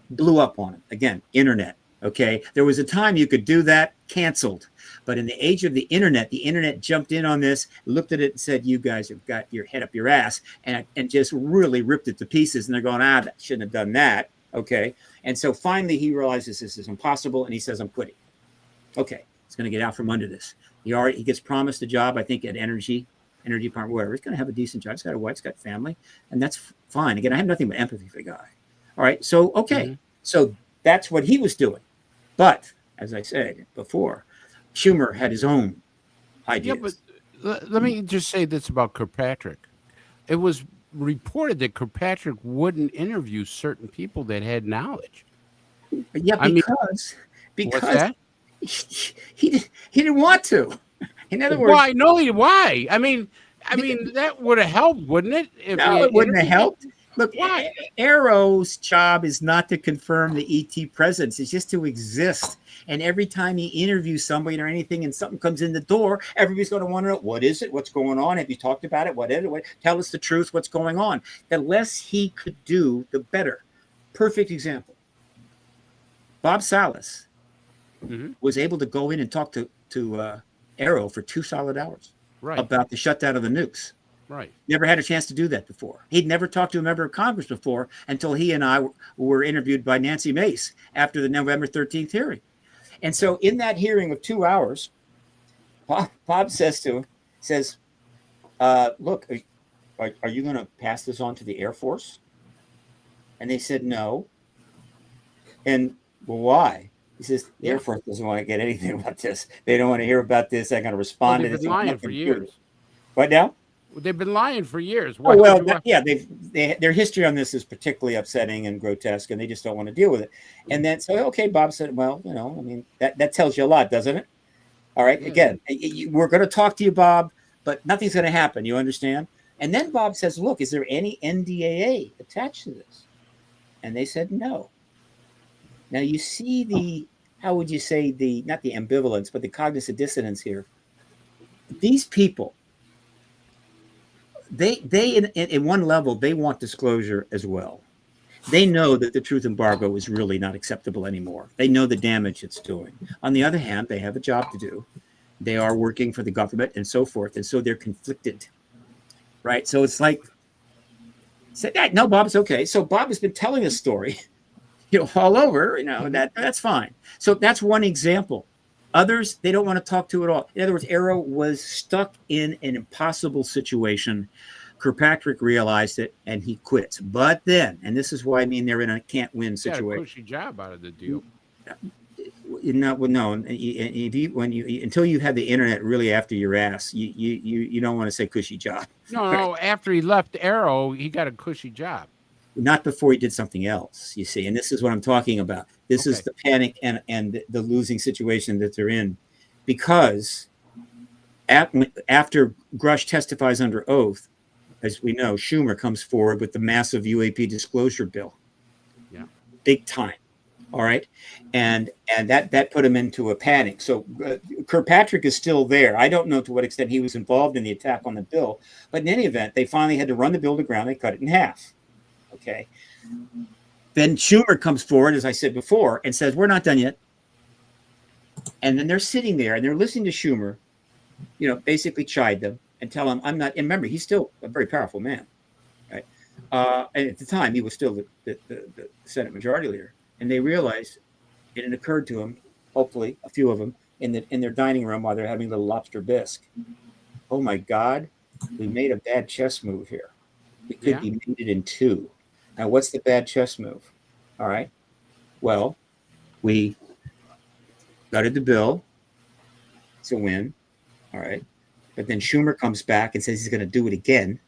Blew up on him. Again, internet. Okay. There was a time you could do that, canceled. But in the age of the internet jumped in on this, looked at it and said, you guys have got your head up your ass, and just really ripped it to pieces. And they're going, that shouldn't have done that. Okay. And so finally he realizes this is impossible. And he says, I'm quitting. Okay. He's going to get out from under this. He gets promised a job, I think, at energy department, whatever. He's going to have a decent job. He's got a wife, he's got family, and that's fine. Again, I have nothing but empathy for the guy. All right. So, okay. Mm-hmm. So that's what he was doing. But as I said before, Schumer had his own ideas. Yeah, but let me just say this about Kirkpatrick. It was reported that Kirkpatrick wouldn't interview certain people that had knowledge. Yeah, because he didn't want to. In other words, why? No, why? I mean, that would have helped, wouldn't it? It wouldn't have helped. Look, Arrow's job is not to confirm the ET presence. It's just to exist. And every time he interviews somebody or anything and something comes in the door, everybody's going to want to know, what is it? What's going on? Have you talked about it? What is it? Tell us the truth. What's going on? The less he could do, the better. Perfect example. Bob Salas was able to go in and talk to Arrow for 2 solid hours about the shutdown of the nukes. Right. Never had a chance to do that before. He'd never talked to a member of Congress before until he and I were interviewed by Nancy Mace after the November 13th hearing. And so in that hearing of 2 hours, Bob says, look, are you going to pass this on to the Air Force? And they said, no. And well, why? He says, the Air Force doesn't want to get anything about this. They don't want to hear about this. They're going to respond to this. They've been lying for years. What now? They've been lying for years. Their history on this is particularly upsetting and grotesque, and they just don't want to deal with it. And then, so, okay, Bob said, well, that tells you a lot, doesn't it? All right. Again, we're going to talk to you, Bob, but nothing's going to happen. You understand? And then Bob says, look, is there any NDAA attached to this? And they said, no. Now you see how would you say not the ambivalence, but the cognitive dissonance here. These people, they in one level, they want disclosure as well. They know that the truth embargo is really not acceptable anymore. They know the damage it's doing. On the other hand, they have a job to do. They are working for the government and so forth. And so they're conflicted, right? So it's like, no, Bob, it's okay. So Bob has been telling a story, all over, that's fine. So that's one example. Others, they don't want to talk to at all. In other words, Arrow was stuck in an impossible situation. Kirkpatrick realized it and he quits. But then, and this is why they're in a can't win situation. Got a cushy job out of the deal. Until you have the internet really after your ass, you don't want to say cushy job. No, after he left Arrow, he got a cushy job. Not before he did something else, you see. And this is what I'm talking about. This is the panic and the losing situation that they're in. Because after Grush testifies under oath, as we know, Schumer comes forward with the massive UAP disclosure bill. Yeah. Big time. All right. And that put him into a panic. So Kirkpatrick is still there. I don't know to what extent he was involved in the attack on the bill. But in any event, they finally had to run the bill to ground. They cut it in half. Okay. Then Schumer comes forward, as I said before, and says, we're not done yet. And then they're sitting there and they're listening to Schumer. basically chide them and tell them I'm not. And remember, he's still a very powerful man, right? And at the time, he was still the Senate Majority Leader. And they realized, and it occurred to them, hopefully, a few of them in their dining room while they're having a little lobster bisque. Oh my God, we made a bad chess move here. We could be mated in two. Now, what's the bad chess move? All right. Well, we gutted the bill. It's a win. All right. But then Schumer comes back and says he's going to do it again.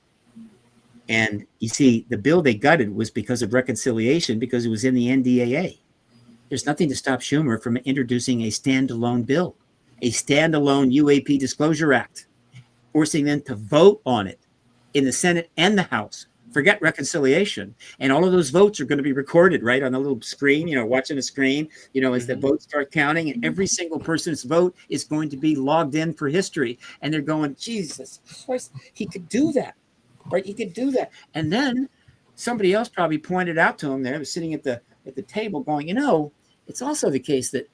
And you see, the bill they gutted was because of reconciliation, because it was in the NDAA. There's nothing to stop Schumer from introducing a standalone bill, a standalone UAP Disclosure Act, forcing them to vote on it in the Senate and the House. Forget reconciliation. And all of those votes are going to be recorded, right, on the little screen, watching the screen, as the votes start counting. And every single person's vote is going to be logged in for history. And they're going, Jesus Christ, he could do that, right? He could do that. And then somebody else probably pointed out to him there, was sitting at the table going, it's also the case that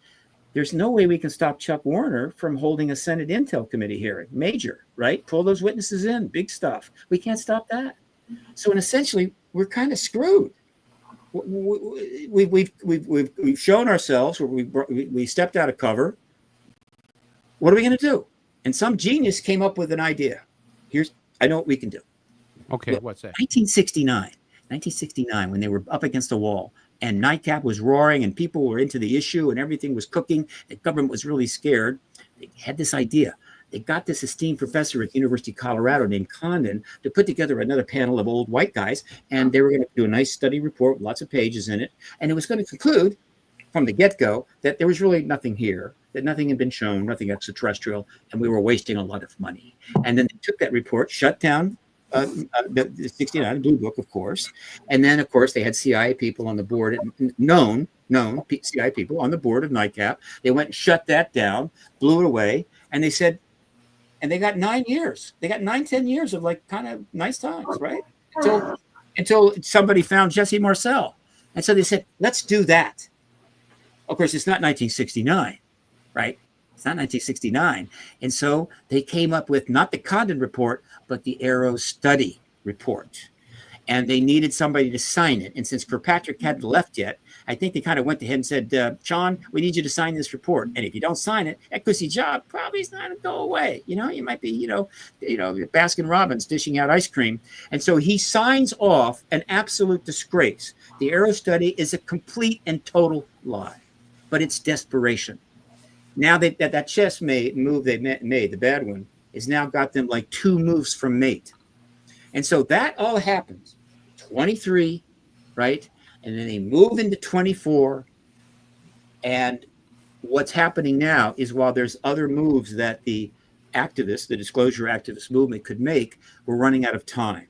there's no way we can stop Chuck Warner from holding a Senate Intel Committee hearing. Major, right? Pull those witnesses in, big stuff. We can't stop that. So, essentially, we're kind of screwed. We've shown ourselves where we stepped out of cover. What are we going to do? And some genius came up with an idea. I know what we can do. Okay, what's that? 1969, when they were up against the wall and NICAP was roaring and people were into the issue and everything was cooking, the government was really scared. They had this idea. They got this esteemed professor at the University of Colorado named Condon to put together another panel of old white guys, and they were going to do a nice study report with lots of pages in it, and it was going to conclude from the get-go that there was really nothing here, that nothing had been shown, nothing extraterrestrial, and we were wasting a lot of money. And then they took that report, shut down the 69 Blue Book, of course, and then, of course, they had CIA people on the board, known CIA people on the board of NICAP. They went and shut that down, blew it away, and they said, and they got 9 years. They got 9-10 years of kind of nice times, right? Until somebody found Jesse Marcel. And so they said, let's do that. Of course, it's not 1969, right? It's not 1969. And so they came up with not the Condon report, but the Arrow study report. And they needed somebody to sign it. And since Kirkpatrick hadn't left yet, I think they kind of went to him and said, Sean, we need you to sign this report. And if you don't sign it, that pussy job probably is not going to go away. You might be, Baskin Robbins dishing out ice cream. And so he signs off an absolute disgrace. The Arrow study is a complete and total lie, but it's desperation. Now that chess move they made, the bad one, has now got them like 2 moves from mate. And so that all happens 23, right? And then they move into 24. And what's happening now is while there's other moves that the activists, the disclosure activist movement could make, we're running out of time.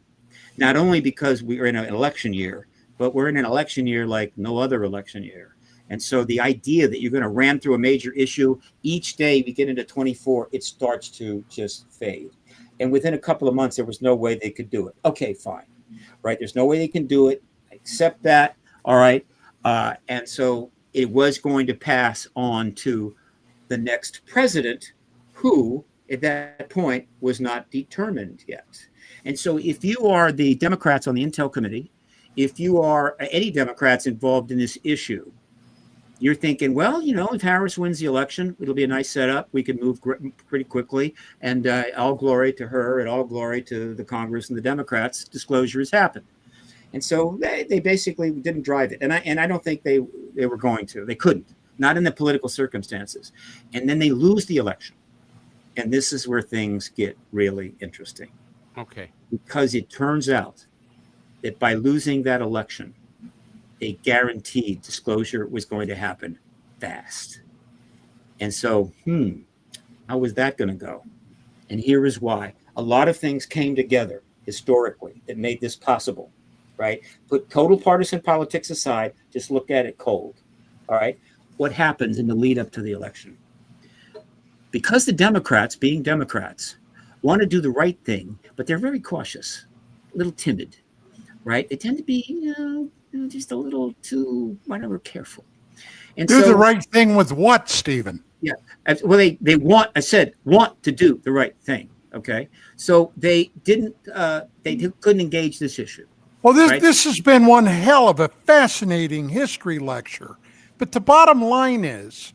Not only because we are in an election year, but we're in an election year like no other election year. And so the idea that you're going to ram through a major issue, each day we get into 24, it starts to just fade. And within a couple of months, there was no way they could do it. Okay, fine. Right? There's no way they can do it. I accept that. All right. And so it was going to pass on to the next president, who at that point was not determined yet. And so if you are the Democrats on the Intel Committee, if you are any Democrats involved in this issue, you're thinking, well, if Harris wins the election, it'll be a nice setup. We can move pretty quickly, and all glory to her and all glory to the Congress and the Democrats. Disclosure has happened. And so they basically didn't drive it. And I don't think they were going to. They couldn't, not in the political circumstances. And then they lose the election. And this is where things get really interesting. Okay. Because it turns out that by losing that election, they guaranteed disclosure was going to happen fast. And so, how was that going to go? And here is why. A lot of things came together historically that made this possible, right? Put total partisan politics aside, just look at it cold, all right? What happens in the lead up to the election? Because the Democrats, being Democrats, want to do the right thing, but they're very cautious, a little timid, right? They tend to be, just a little too, careful. And do the right thing with what, Stephen? Yeah. Well, they want, I said, want to do the right thing. Okay. So they didn't, couldn't engage this issue. Well, right? this has been one hell of a fascinating history lecture. But the bottom line is,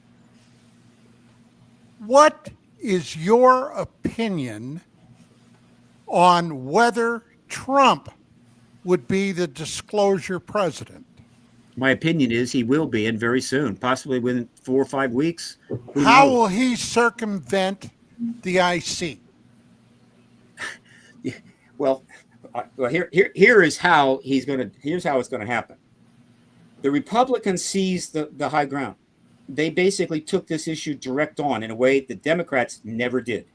what is your opinion on whether Trump would be the disclosure president? My opinion is he will be, and very soon, possibly within 4 or 5 weeks. How will he circumvent the IC? Well, here is how here's how it's going to happen. The Republicans seized the high ground. They basically took this issue direct on in a way the Democrats never did.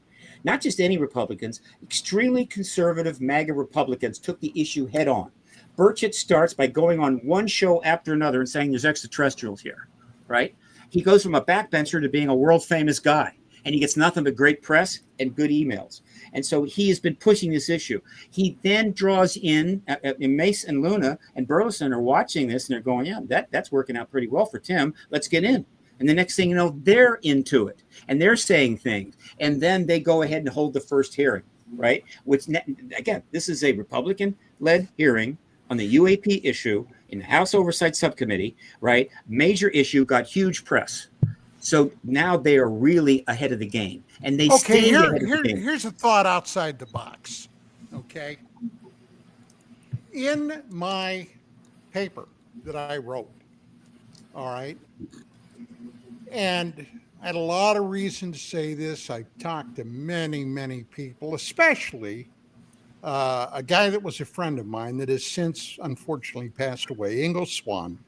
Not just any Republicans, extremely conservative MAGA Republicans took the issue head on. Burchett starts by going on one show after another and saying there's extraterrestrials here, right? He goes from a backbencher to being a world famous guy, and he gets nothing but great press and good emails. And so he has been pushing this issue. He then draws in Mace and Luna and Burleson are watching this, and they're going, yeah, that's working out pretty well for Tim. Let's get in. And the next thing you know, they're into it, and they're saying things. And then they go ahead and hold the first hearing, right? Which, again, this is a Republican-led hearing on the UAP issue in the House Oversight Subcommittee, right? Major issue, got huge press. So now they are really ahead of the game, and they stay ahead of the game. Here's a thought outside the box. Okay, in my paper that I wrote, all right, and I had a lot of reason to say this. I talked to many people, especially a guy that was a friend of mine that has since unfortunately passed away, Ingo Swann,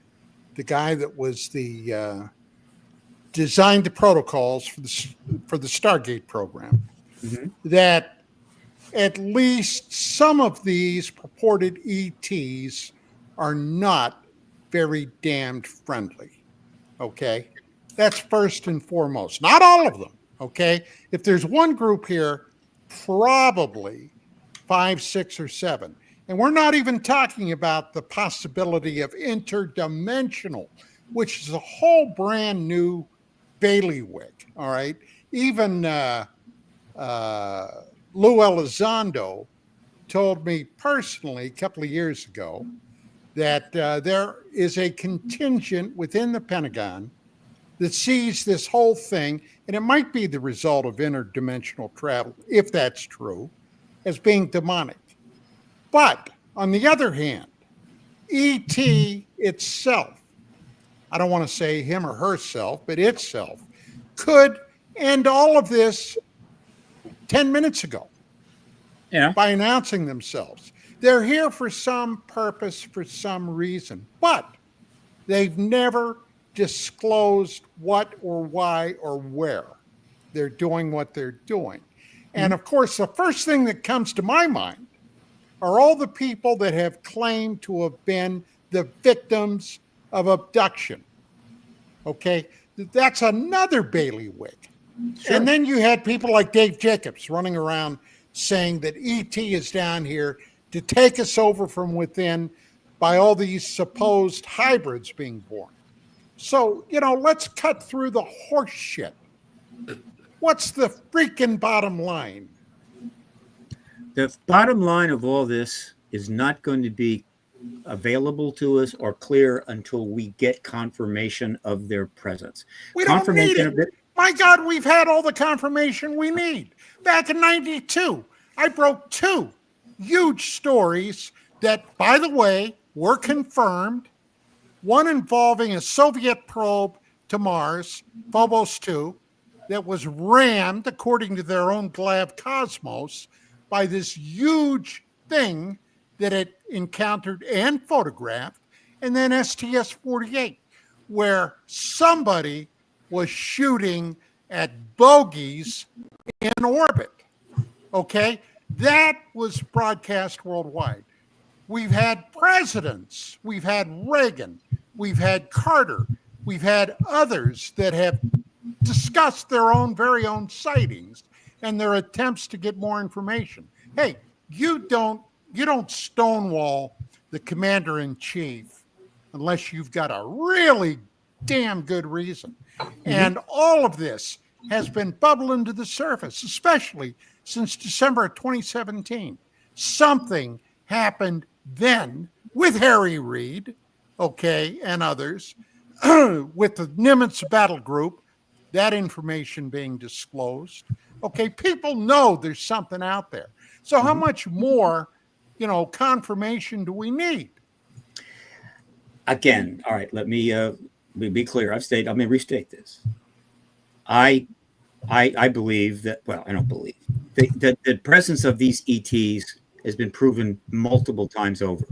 the guy that was the designed the protocols for the Stargate program, that at least some of these purported ETs are not very damned friendly. Okay, that's first and foremost. Not all of them. Okay, if there's one group here, probably 5, 6, or 7, and we're not even talking about the possibility of interdimensional, which is a whole brand new bailiwick. All right, even Lou Elizondo told me personally a couple of years ago that there is a contingent within the Pentagon that sees this whole thing, and it might be the result of interdimensional travel, if that's true, as being demonic. But on the other hand, ET itself, I don't want to say him or herself, but itself, could end all of this 10 minutes ago by announcing themselves. They're here for some purpose, for some reason, but they've never disclosed what or why or where they're doing what they're doing. And of course, the first thing that comes to my mind are all the people that have claimed to have been the victims of abduction. Okay, that's another bailiwick. Sure. And then you had people like Dave Jacobs running around saying that ET is down here to take us over from within by all these supposed hybrids being born. So, let's cut through the horse shit. What's the freaking bottom line? The bottom line of all this is not going to be available to us or clear until we get confirmation of their presence. We don't need it. My God, we've had all the confirmation we need. Back in 92, I broke 2 huge stories that, by the way, were confirmed. One involving a Soviet probe to Mars, Phobos 2, that was rammed, according to their own Glav Cosmos, by this huge thing that it encountered and photographed, and then STS-48, where somebody was shooting at bogeys in orbit. Okay? That was broadcast worldwide. We've had presidents. We've had Reagan. We've had Carter. We've had others that have discussed their own very own sightings and their attempts to get more information. Hey, you don't stonewall the commander in chief unless you've got a really damn good reason. And all of this has been bubbling to the surface, especially since December of 2017. Something happened then with Harry Reid, okay, and others, with the Nimitz battle group, that information being disclosed. Okay, people know there's something out there. So how much more, confirmation do we need? Again, all right, let me be clear. Let me restate this. I believe that, well, I don't believe that the presence of these ETs has been proven multiple times over.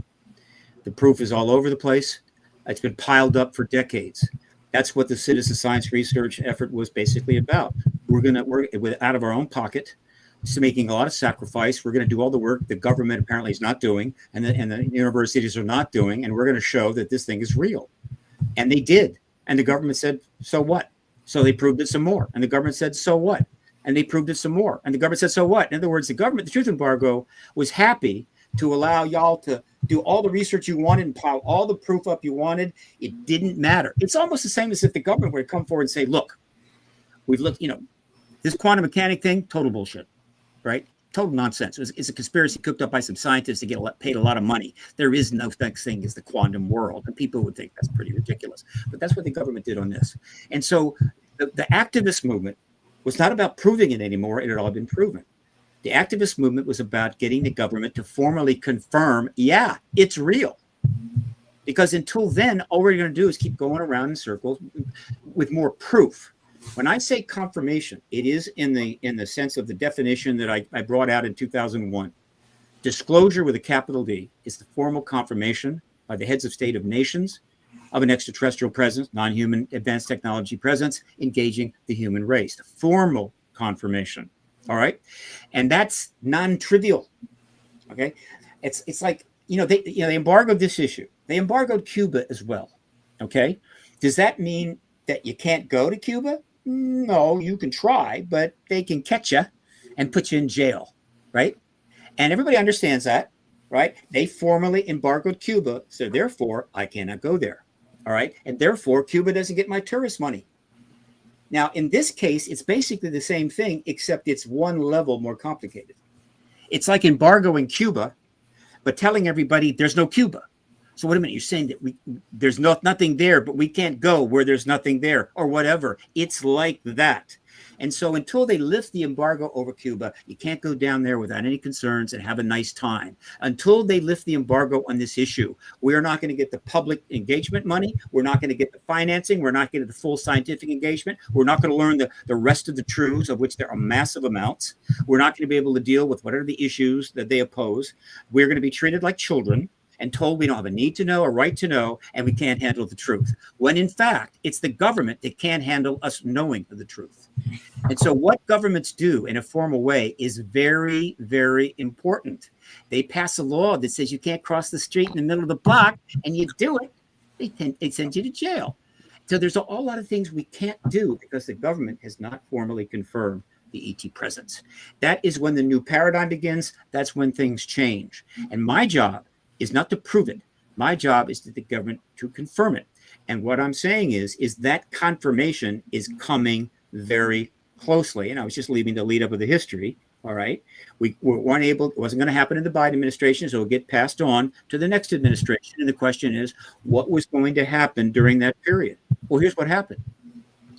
The proof is all over the place. It's been piled up for decades. That's what the citizen science research effort was basically about. We're going to work out of our own pocket, so making a lot of sacrifice. We're going to do all the work the government apparently is not doing, and the universities are not doing, and we're going to show that this thing is real. And they did. And the government said, so what? So they proved it some more. And the government said, so what? And they proved it some more. And the government said, so what? In other words, the government, the truth embargo, was happy to allow y'all to do all the research you wanted and pile all the proof up you wanted. It didn't matter. It's almost the same as if the government were to come forward and say, look, we've looked, this quantum mechanic thing, total bullshit, right? Total nonsense. It's a conspiracy cooked up by some scientists to get paid a lot of money. There is no such thing as the quantum world. And people would think that's pretty ridiculous. But that's what the government did on this. And so the activist movement was not about proving it anymore. It had all been proven. The activist movement was about getting the government to formally confirm, yeah, it's real. Because until then, all we're going to do is keep going around in circles with more proof. When I say confirmation, it is in the sense of the definition that I brought out in 2001. Disclosure with a capital D is the formal confirmation by the heads of state of nations of an extraterrestrial presence, non-human advanced technology presence, engaging the human race. The formal confirmation. All right. And that's non-trivial. Okay. It's like, they embargoed this issue. They embargoed Cuba as well. Okay. Does that mean that you can't go to Cuba? No, you can try, but they can catch you and put you in jail. Right. And everybody understands that. Right. They formally embargoed Cuba. So therefore, I cannot go there. All right. And therefore, Cuba doesn't get my tourist money. Now, in this case, it's basically the same thing, except it's one level more complicated. It's like embargoing Cuba, but telling everybody there's no Cuba. So wait a minute, you're saying that there's nothing there, but we can't go where there's nothing there or whatever. It's like that. And so until they lift the embargo over Cuba, you can't go down there without any concerns and have a nice time. Until they lift the embargo on this issue, we're not going to get the public engagement money. We're not going to get the financing. We're not going to get the full scientific engagement. We're not going to learn the rest of the truths, of which there are massive amounts. We're not going to be able to deal with whatever the issues that they oppose. We're going to be treated like children and told we don't have a need to know, a right to know, and we can't handle the truth. When in fact, it's the government that can't handle us knowing the truth. And so what governments do in a formal way is very, very important. They pass a law that says you can't cross the street in the middle of the block, and you do it, they send you to jail. So there's a whole lot of things we can't do because the government has not formally confirmed the ET presence. That is when the new paradigm begins. That's when things change. And my job is not to prove it. My job is to the government to confirm it. And what I'm saying is that confirmation is coming very closely. And I was just leaving the lead up of the history. All right. We weren't able, it wasn't going to happen in the Biden administration, so it'll get passed on to the next administration. And the question is, what was going to happen during that period? Well, here's what happened,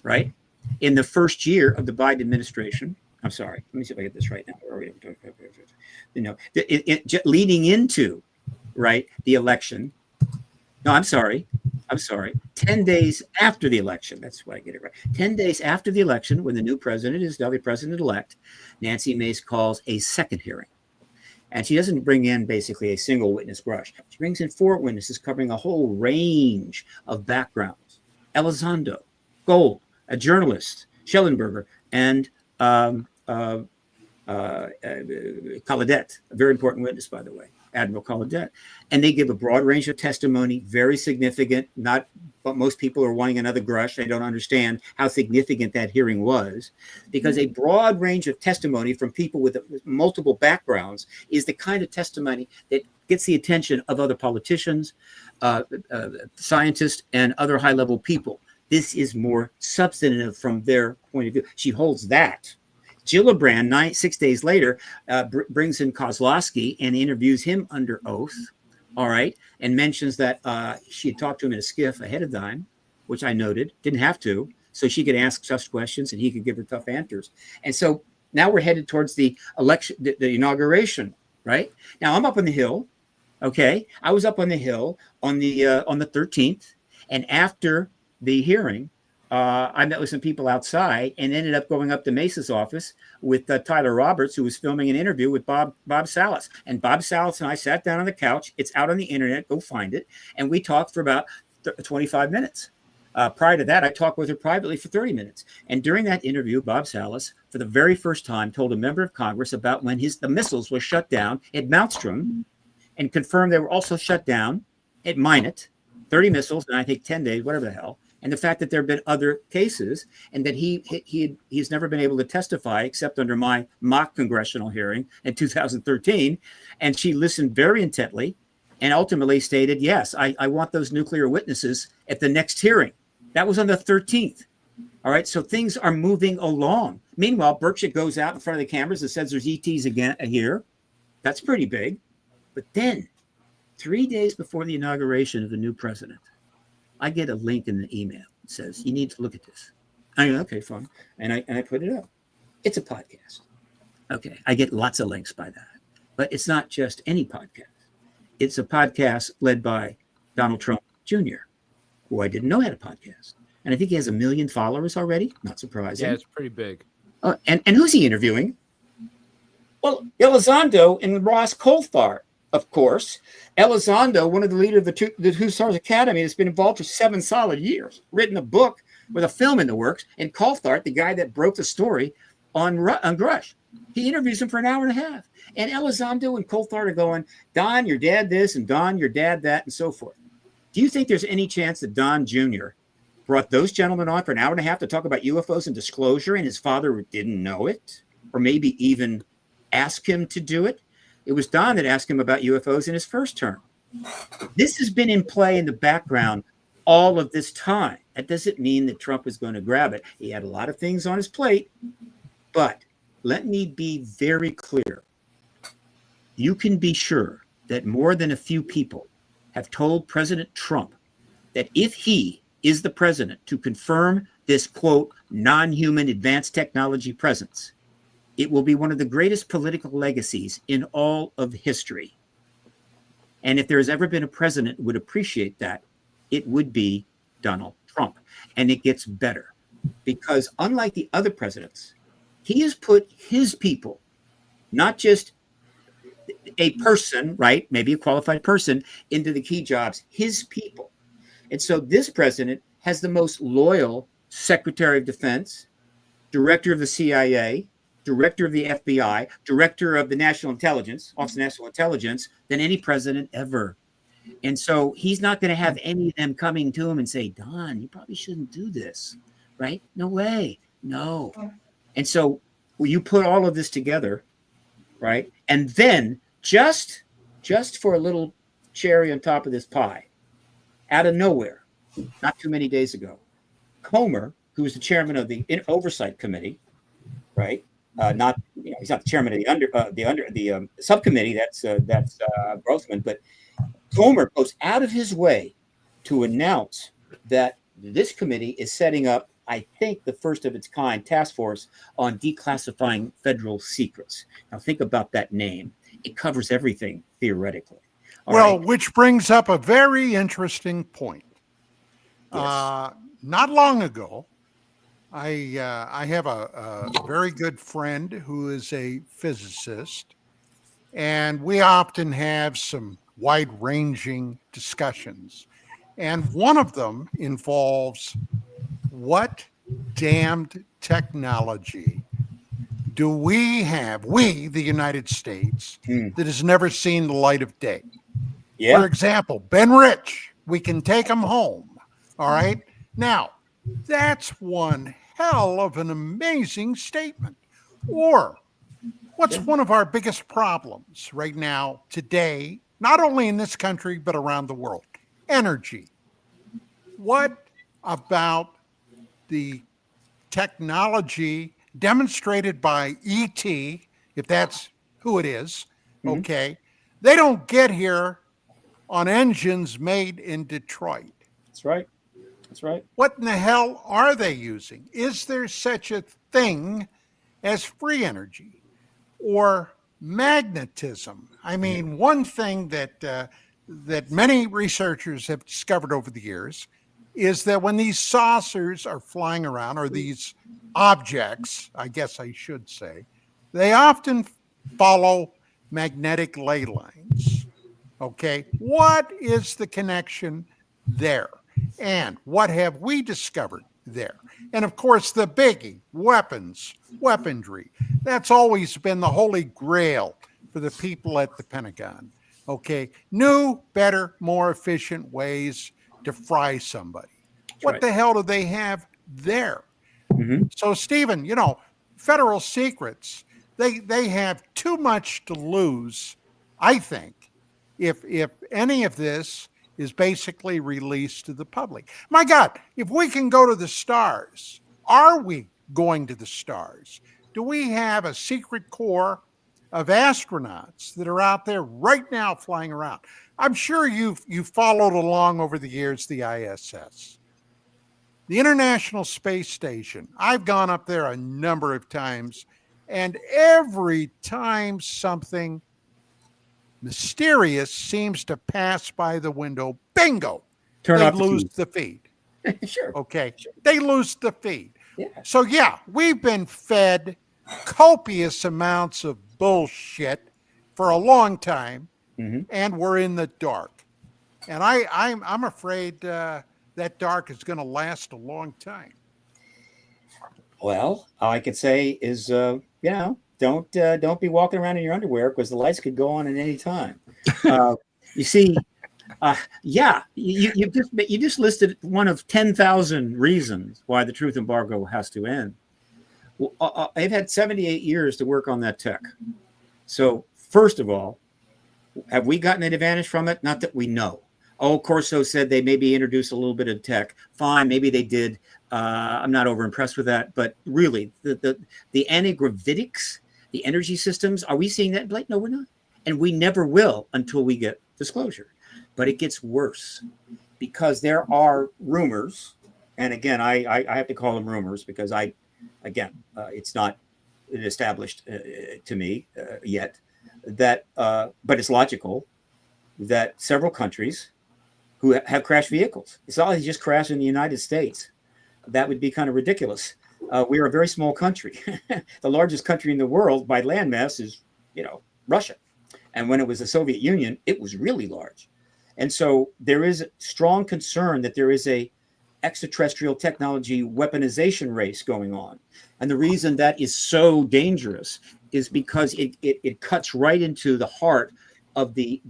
right? In the first year of the Biden administration, I'm sorry, let me see if I get this right now. Leading into, right, the election. No, I'm sorry. 10 days after the election. That's why I get it right. 10 days after the election, when the new president is now the president-elect, Nancy Mace calls a second hearing. And she doesn't bring in basically a single witness brush. She brings in 4 witnesses covering a whole range of backgrounds. Elizondo, Gold, a journalist, Schellenberger, and Colladette, a very important witness, by the way. Admiral Colladette, and they give a broad range of testimony, very significant, not but most people are wanting another Grush. They don't understand how significant that hearing was, because a broad range of testimony from people with multiple backgrounds is the kind of testimony that gets the attention of other politicians, scientists, and other high-level people. This is more substantive from their point of view. She holds that. Gillibrand, 6 days later, brings in Kozlowski and interviews him under oath, all right, and mentions that she had talked to him in a skiff ahead of time, which I noted, didn't have to, so she could ask tough questions and he could give her tough answers. And so now we're headed towards the election, the inauguration, right? Now I'm up on the Hill, okay? I was up on the Hill on the 13th, and after the hearing, I met with some people outside and ended up going up to Mesa's office with Tyler Roberts, who was filming an interview with Bob Salas. And Bob Salas and I sat down on the couch. It's out on the internet. Go find it. And we talked for about 25 minutes. Prior to that, I talked with her privately for 30 minutes. And during that interview, Bob Salas, for the very first time, told a member of Congress about when the missiles were shut down at Malmstrom, and confirmed they were also shut down at Minot, 30 missiles, and I think 10 days, whatever the hell. And the fact that there have been other cases, and that he's never been able to testify except under my mock congressional hearing in 2013. And she listened very intently and ultimately stated, yes, I want those nuclear witnesses at the next hearing. That was on the 13th. All right. So things are moving along. Meanwhile, Burchett goes out in front of the cameras and says there's ETs again here. That's pretty big. But then 3 days before the inauguration of the new president, I get a link in the email that says, you need to look at this. I go, okay, fine. And I put it up. It's a podcast. Okay. I get lots of links by that. But it's not just any podcast. It's a podcast led by Donald Trump Jr., who I didn't know had a podcast. And I think he has 1 million followers already. Not surprising. Yeah, it's pretty big. And who's he interviewing? Well, Elizondo and Ross Coulthard, of course. Elizondo, one of the leaders of the Two Stars Academy, has been involved for 7 solid years, written a book with a film in the works, and Coulthard, the guy that broke the story on Grush. He interviews him for an hour and a half. And Elizondo and Coulthard are going, Don, your dad this, and Don, your dad that, and so forth. Do you think there's any chance that Don Jr. brought those gentlemen on for an hour and a half to talk about UFOs and disclosure, and his father didn't know it, or maybe even ask him to do it? It was Don that asked him about UFOs in his first term. This has been in play in the background all of this time. That doesn't mean that Trump is going to grab it. He had a lot of things on his plate, but let me be very clear. You can be sure that more than a few people have told President Trump that if he is the president to confirm this, quote, non-human advanced technology presence, it will be one of the greatest political legacies in all of history. And if there has ever been a president who would appreciate that, it would be Donald Trump. And it gets better because unlike the other presidents, he has put his people, not just a person, right? Maybe a qualified person into the key jobs, his people. And so this president has the most loyal Secretary of Defense, Director of the CIA, Director of the FBI, Director of the National Intelligence, Office of National Intelligence, than any president ever. And so he's not going to have any of them coming to him and say, Don, you probably shouldn't do this, right? No way. No. And so you put all of this together, right? And then just for a little cherry on top of this pie, out of nowhere, not too many days ago, Comer, who was the chairman of the Oversight Committee, right? He's not the chairman of the subcommittee. That's Grothman, but Comer goes out of his way to announce that this committee is setting up, I think, the first of its kind task force on declassifying federal secrets. Now, think about that name. It covers everything theoretically. All right. Which brings up a very interesting point. Yes. Not long ago, I have a very good friend who is a physicist, and we often have some wide-ranging discussions. And one of them involves what damned technology do we have, the United States, that has never seen the light of day? Yeah. For example, Ben Rich, we can take him home. All right. Now, that's one hell of an amazing statement. Or what's one of our biggest problems right now, today, not only in this country, but around the world? Energy. What about the technology demonstrated by ET, if that's who it is, okay, they don't get here on engines made in Detroit. That's right. That's right. What in the hell are they using? Is there such a thing as free energy or magnetism? I mean, one thing that that many researchers have discovered over the years is that when these saucers are flying around, or these objects, I guess I should say, they often follow magnetic ley lines. Okay, what is the connection there? And what have we discovered there? And of course, the biggie, weaponry. That's always been the holy grail for the people at the Pentagon. Okay, new, better, more efficient ways to fry somebody. What the hell do they have there? So, Stephen, you know, federal secrets, they have too much to lose, I think, if any of this is basically released to the public. My God, if we can go to the stars, are we going to the stars? Do we have a secret corps of astronauts that are out there right now flying around? I'm sure you've followed along over the years the ISS. The International Space Station. I've gone up there a number of times, and every time something mysterious seems to pass by the window, bingo, they lose the feed. Sure. Okay. Sure. They lose the feed. Yeah. So yeah, we've been fed copious amounts of bullshit for a long time, and we're in the dark. And I'm afraid that dark is going to last a long time. Well, all I could say is, you know, don't be walking around in your underwear, because the lights could go on at any time. You see, you just listed one of 10,000 reasons why the truth embargo has to end. Well, I've had 78 years to work on that tech. So first of all, have we gotten an advantage from it? Not that we know. Oh, Corso said they maybe introduced a little bit of tech. Fine, maybe they did. I'm not over impressed with that. But really, the anti-gravitics, the energy systems, are we seeing that? Like, no, we're not. And we never will until we get disclosure. But it gets worse, because there are rumors. And again, I have to call them rumors, because it's not established to me yet, that, but it's logical that several countries who have crashed vehicles, it's not like they just crash in the United States. That would be kind of ridiculous. We are a very small country. The largest country in the world by landmass is, you know, Russia. And when it was the Soviet Union, it was really large. And so there is strong concern that there is a extraterrestrial technology weaponization race going on. And the reason that is so dangerous is because it cuts right into the heart of the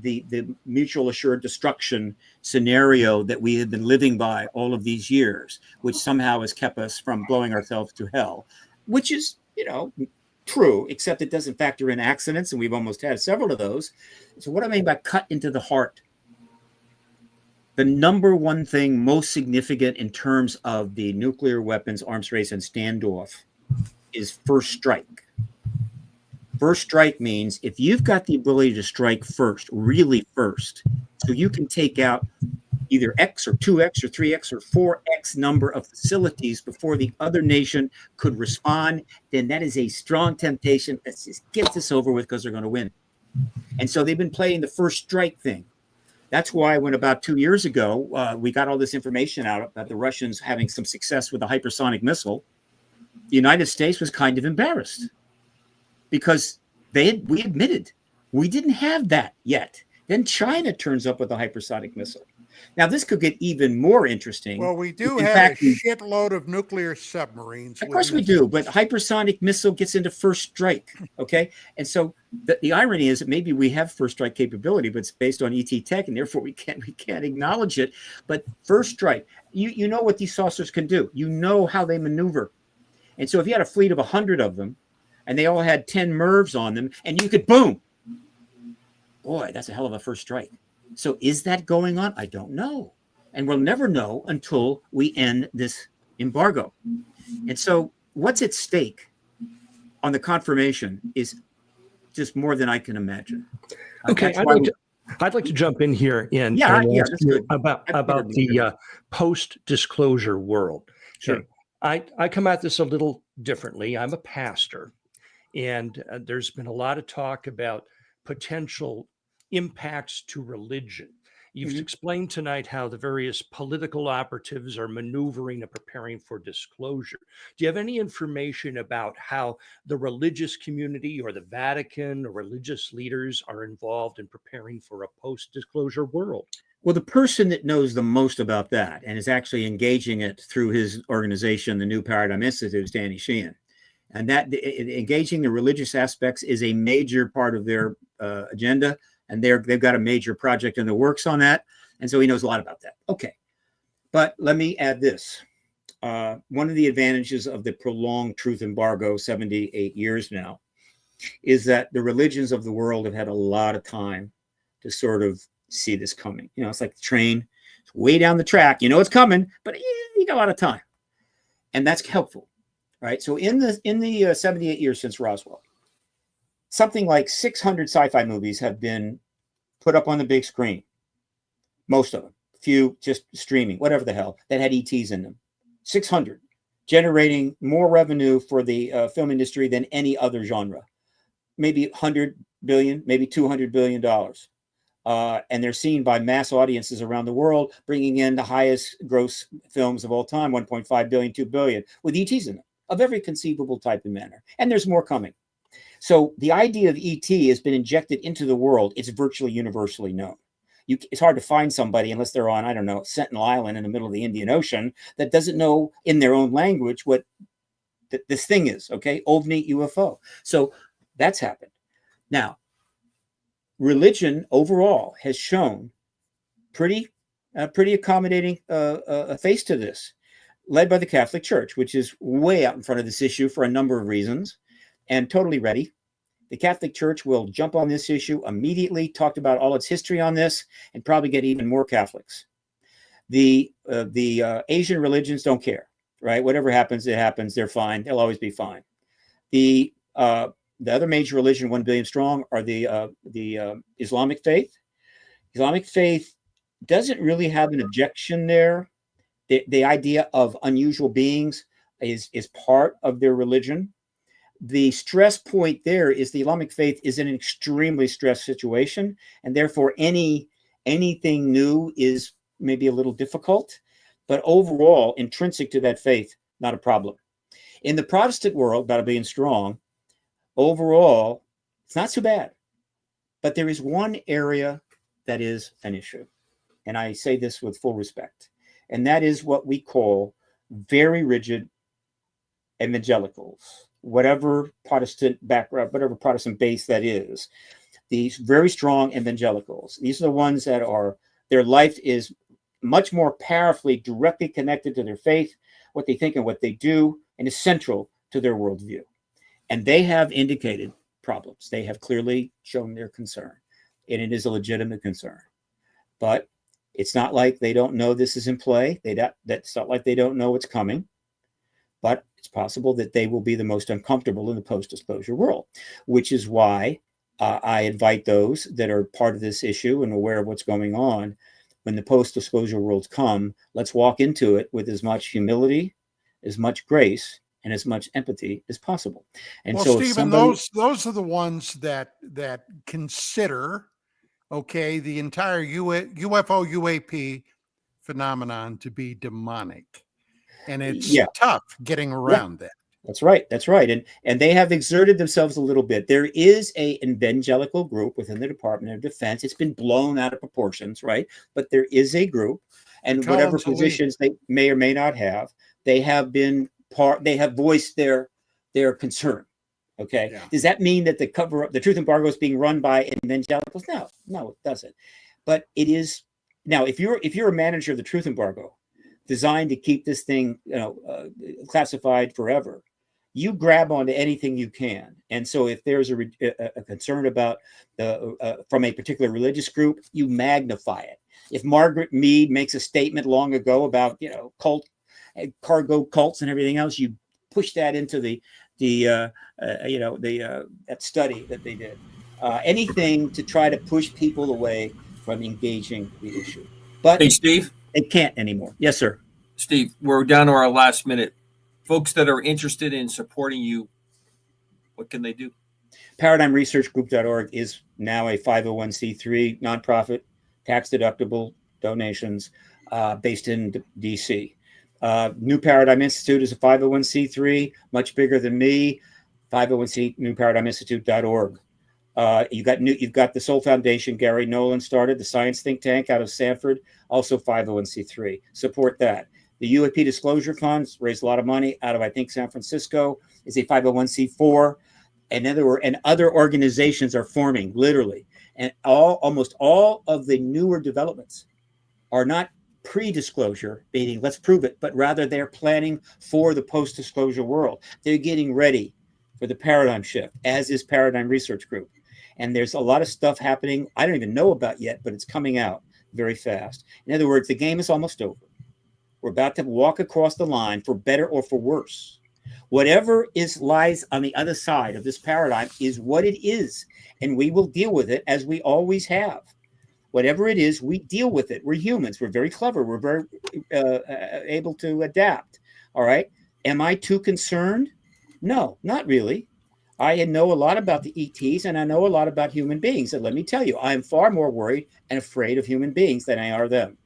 mutual assured destruction scenario that we have been living by all of these years, which somehow has kept us from blowing ourselves to hell, which is, you know, true, except it doesn't factor in accidents, and we've almost had several of those. So what I mean by cut into the heart, the number one thing most significant in terms of the nuclear weapons arms race and standoff is first strike. First strike means if you've got the ability to strike first, really first, so you can take out either X or 2X or 3X or 4X number of facilities before the other nation could respond, then that is a strong temptation. Let's just get this over with, because they're going to win. And so they've been playing the first strike thing. That's why when about 2 years ago, we got all this information out about the Russians having some success with a hypersonic missile, the United States was kind of embarrassed, because we admitted we didn't have that yet. Then China turns up with a hypersonic missile. Now, this could get even more interesting. Well, we do have a shitload of nuclear submarines. Of course we do, but hypersonic missile gets into first strike, okay? And so the irony is that maybe we have first strike capability, but it's based on ET tech, and therefore we can't acknowledge it. But first strike, you know what these saucers can do. You know how they maneuver. And so if you had a fleet of 100 of them, and they all had 10 MIRVs on them, and you could boom. Boy, that's a hell of a first strike. So is that going on? I don't know. And we'll never know until we end this embargo. And so what's at stake on the confirmation is just more than I can imagine. Okay, I'd like to jump in here and ask you about the post-disclosure world. Sure. Okay. I come at this a little differently. I'm a pastor, and there's been a lot of talk about potential impacts to religion. You've explained tonight how the various political operatives are maneuvering and preparing for disclosure. Do you have any information about how the religious community or the Vatican or religious leaders are involved in preparing for a post-disclosure world? Well, the person that knows the most about that and is actually engaging it through his organization, the New Paradigm Institute, is Danny Sheehan. And that engaging the religious aspects is a major part of their agenda. And they've got a major project in the works on that. And so he knows a lot about that. Okay. But let me add this. One of the advantages of the prolonged truth embargo, 78 years now, is that the religions of the world have had a lot of time to sort of see this coming. You know, it's like the train. It's way down the track. You know it's coming, but you got a lot of time. And that's helpful. Right. So in the 78 years since Roswell, something like 600 sci-fi movies have been put up on the big screen. Most of them, few just streaming, whatever the hell, that had ETs in them. 600, generating more revenue for the film industry than any other genre. Maybe 100 billion, maybe $200 billion. And they're seen by mass audiences around the world, bringing in the highest gross films of all time, 1.5 billion, 2 billion, with ETs in them, of every conceivable type and manner. And there's more coming. So the idea of ET has been injected into the world. It's virtually universally known. It's hard to find somebody unless they're on, I don't know, Sentinel Island in the middle of the Indian Ocean that doesn't know in their own language what this thing is, okay? OVNI, UFO. So that's happened. Now, religion overall has shown pretty accommodating face to this, led by the Catholic Church, which is way out in front of this issue for a number of reasons. And totally ready. The Catholic Church will jump on this issue immediately, talked about all its history on this, and probably get even more Catholics. The Asian religions don't care, right? Whatever happens, it happens. They're fine. They'll always be fine. The other major religion, 1 billion strong, are the Islamic faith. Islamic faith doesn't really have an objection there. The idea of unusual beings is part of their religion. The stress point there is the Islamic faith is in an extremely stressed situation, and therefore anything new is maybe a little difficult, but overall, intrinsic to that faith, not a problem. In the Protestant world, about 1 billion strong, overall, it's not so bad, but there is one area that is an issue, and I say this with full respect, and that is what we call very rigid evangelicals. Whatever Protestant background, whatever Protestant base that is, these very strong evangelicals, these are the ones that their life is much more powerfully directly connected to their faith, what they think and what they do, and is central to their worldview. And they have indicated problems. They have clearly shown their concern, and it is a legitimate concern. But it's not like they don't know this is in play. That's not like they don't know what's coming. But it's possible that they will be the most uncomfortable in the post-disclosure world, which is why I invite those that are part of this issue and aware of what's going on. When the post-disclosure worlds come, let's walk into it with as much humility, as much grace, and as much empathy as possible. And well, so, Stephen, those are the ones that consider, okay, the entire UFO UAP phenomenon to be demonic. And it's tough getting around that. That's right. That's right. And they have exerted themselves a little bit. There is an evangelical group within the Department of Defense. It's been blown out of proportions, right? But there is a group, and whatever positions they may or may not have, they have been they have voiced their concern. Okay. Yeah. Does that mean that the truth embargo is being run by evangelicals? No, it doesn't. But it is now, if you're a manager of the truth embargo, designed to keep this thing, classified forever, you grab onto anything you can. And so if there's a concern about from a particular religious group, you magnify it. If Margaret Mead makes a statement long ago about, cult cargo cults and everything else. You push that into that study that they did. Anything to try to push people away from engaging the issue. But Hey, Steve. they can't anymore. Yes, sir. Steve, we're down to our last minute. Folks that are interested in supporting you, what can they do? ParadigmResearchGroup.org is now a 501c3 nonprofit, tax-deductible donations based in D.C. New Paradigm Institute is a 501c3, much bigger than me. 501c newparadigminstitute.org. You've got the Soul Foundation. Gary Nolan started the science think tank out of Stanford, also 501c3. Support that. The UAP Disclosure Funds raised a lot of money out of, I think, San Francisco, is a 501c4. And other organizations are forming, literally. And almost all of the newer developments are not pre-disclosure, meaning let's prove it, but rather they're planning for the post-disclosure world. They're getting ready for the paradigm shift, as is Paradigm Research Group. And there's a lot of stuff happening I don't even know about yet, but it's coming out very fast. In other words, the game is almost over. We're about to walk across the line for better or for worse. Whatever lies on the other side of this paradigm is what it is, and we will deal with it as we always have. Whatever it is, we deal with it. We're humans. We're very clever. We're very able to adapt. All right. Am I too concerned? No, not really. I know a lot about the ETs, and I know a lot about human beings. And let me tell you, I am far more worried and afraid of human beings than I are them.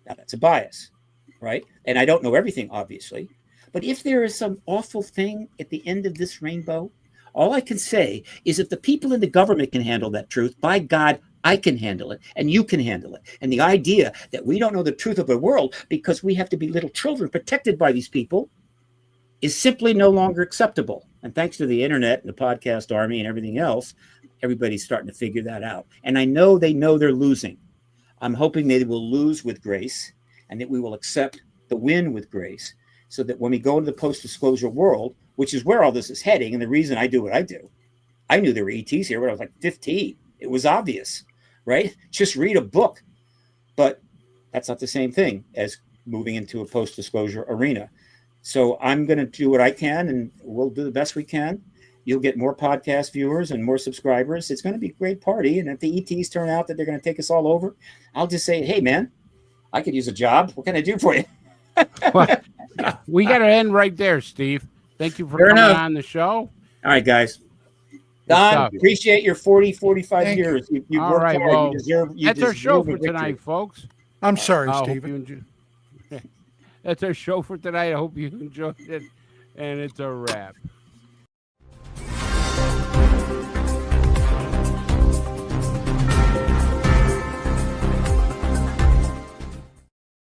Now, that's a bias, right? And I don't know everything, obviously. But if there is some awful thing at the end of this rainbow, all I can say is if the people in the government can handle that truth, by God, I can handle it, and you can handle it. And the idea that we don't know the truth of the world because we have to be little children protected by these people is simply no longer acceptable. And thanks to the internet and the podcast army and everything else, everybody's starting to figure that out. And I know they know they're losing. I'm hoping they will lose with grace and that we will accept the win with grace so that when we go into the post-disclosure world, which is where all this is heading, and the reason I do what I do, I knew there were ETs here when I was like 15. It was obvious, right? Just read a book. But that's not the same thing as moving into a post-disclosure arena. So I'm going to do what I can, and we'll do the best we can. You'll get more podcast viewers and more subscribers. It's going to be a great party. And if the ETs turn out that they're going to take us all over, I'll just say, hey, man, I could use a job. What can I do for you? Well, we got to end right there, Steve. Thank you for Fair coming enough. on the show. All right, guys. Good Don, stuff. appreciate your 45 Thank years. You All worked right, hard. well, You deserve that's our show a for victory. tonight, folks. I'm sorry, I hope Stephen. you enjoy- That's our show for tonight. I hope you enjoyed it, and it's a wrap.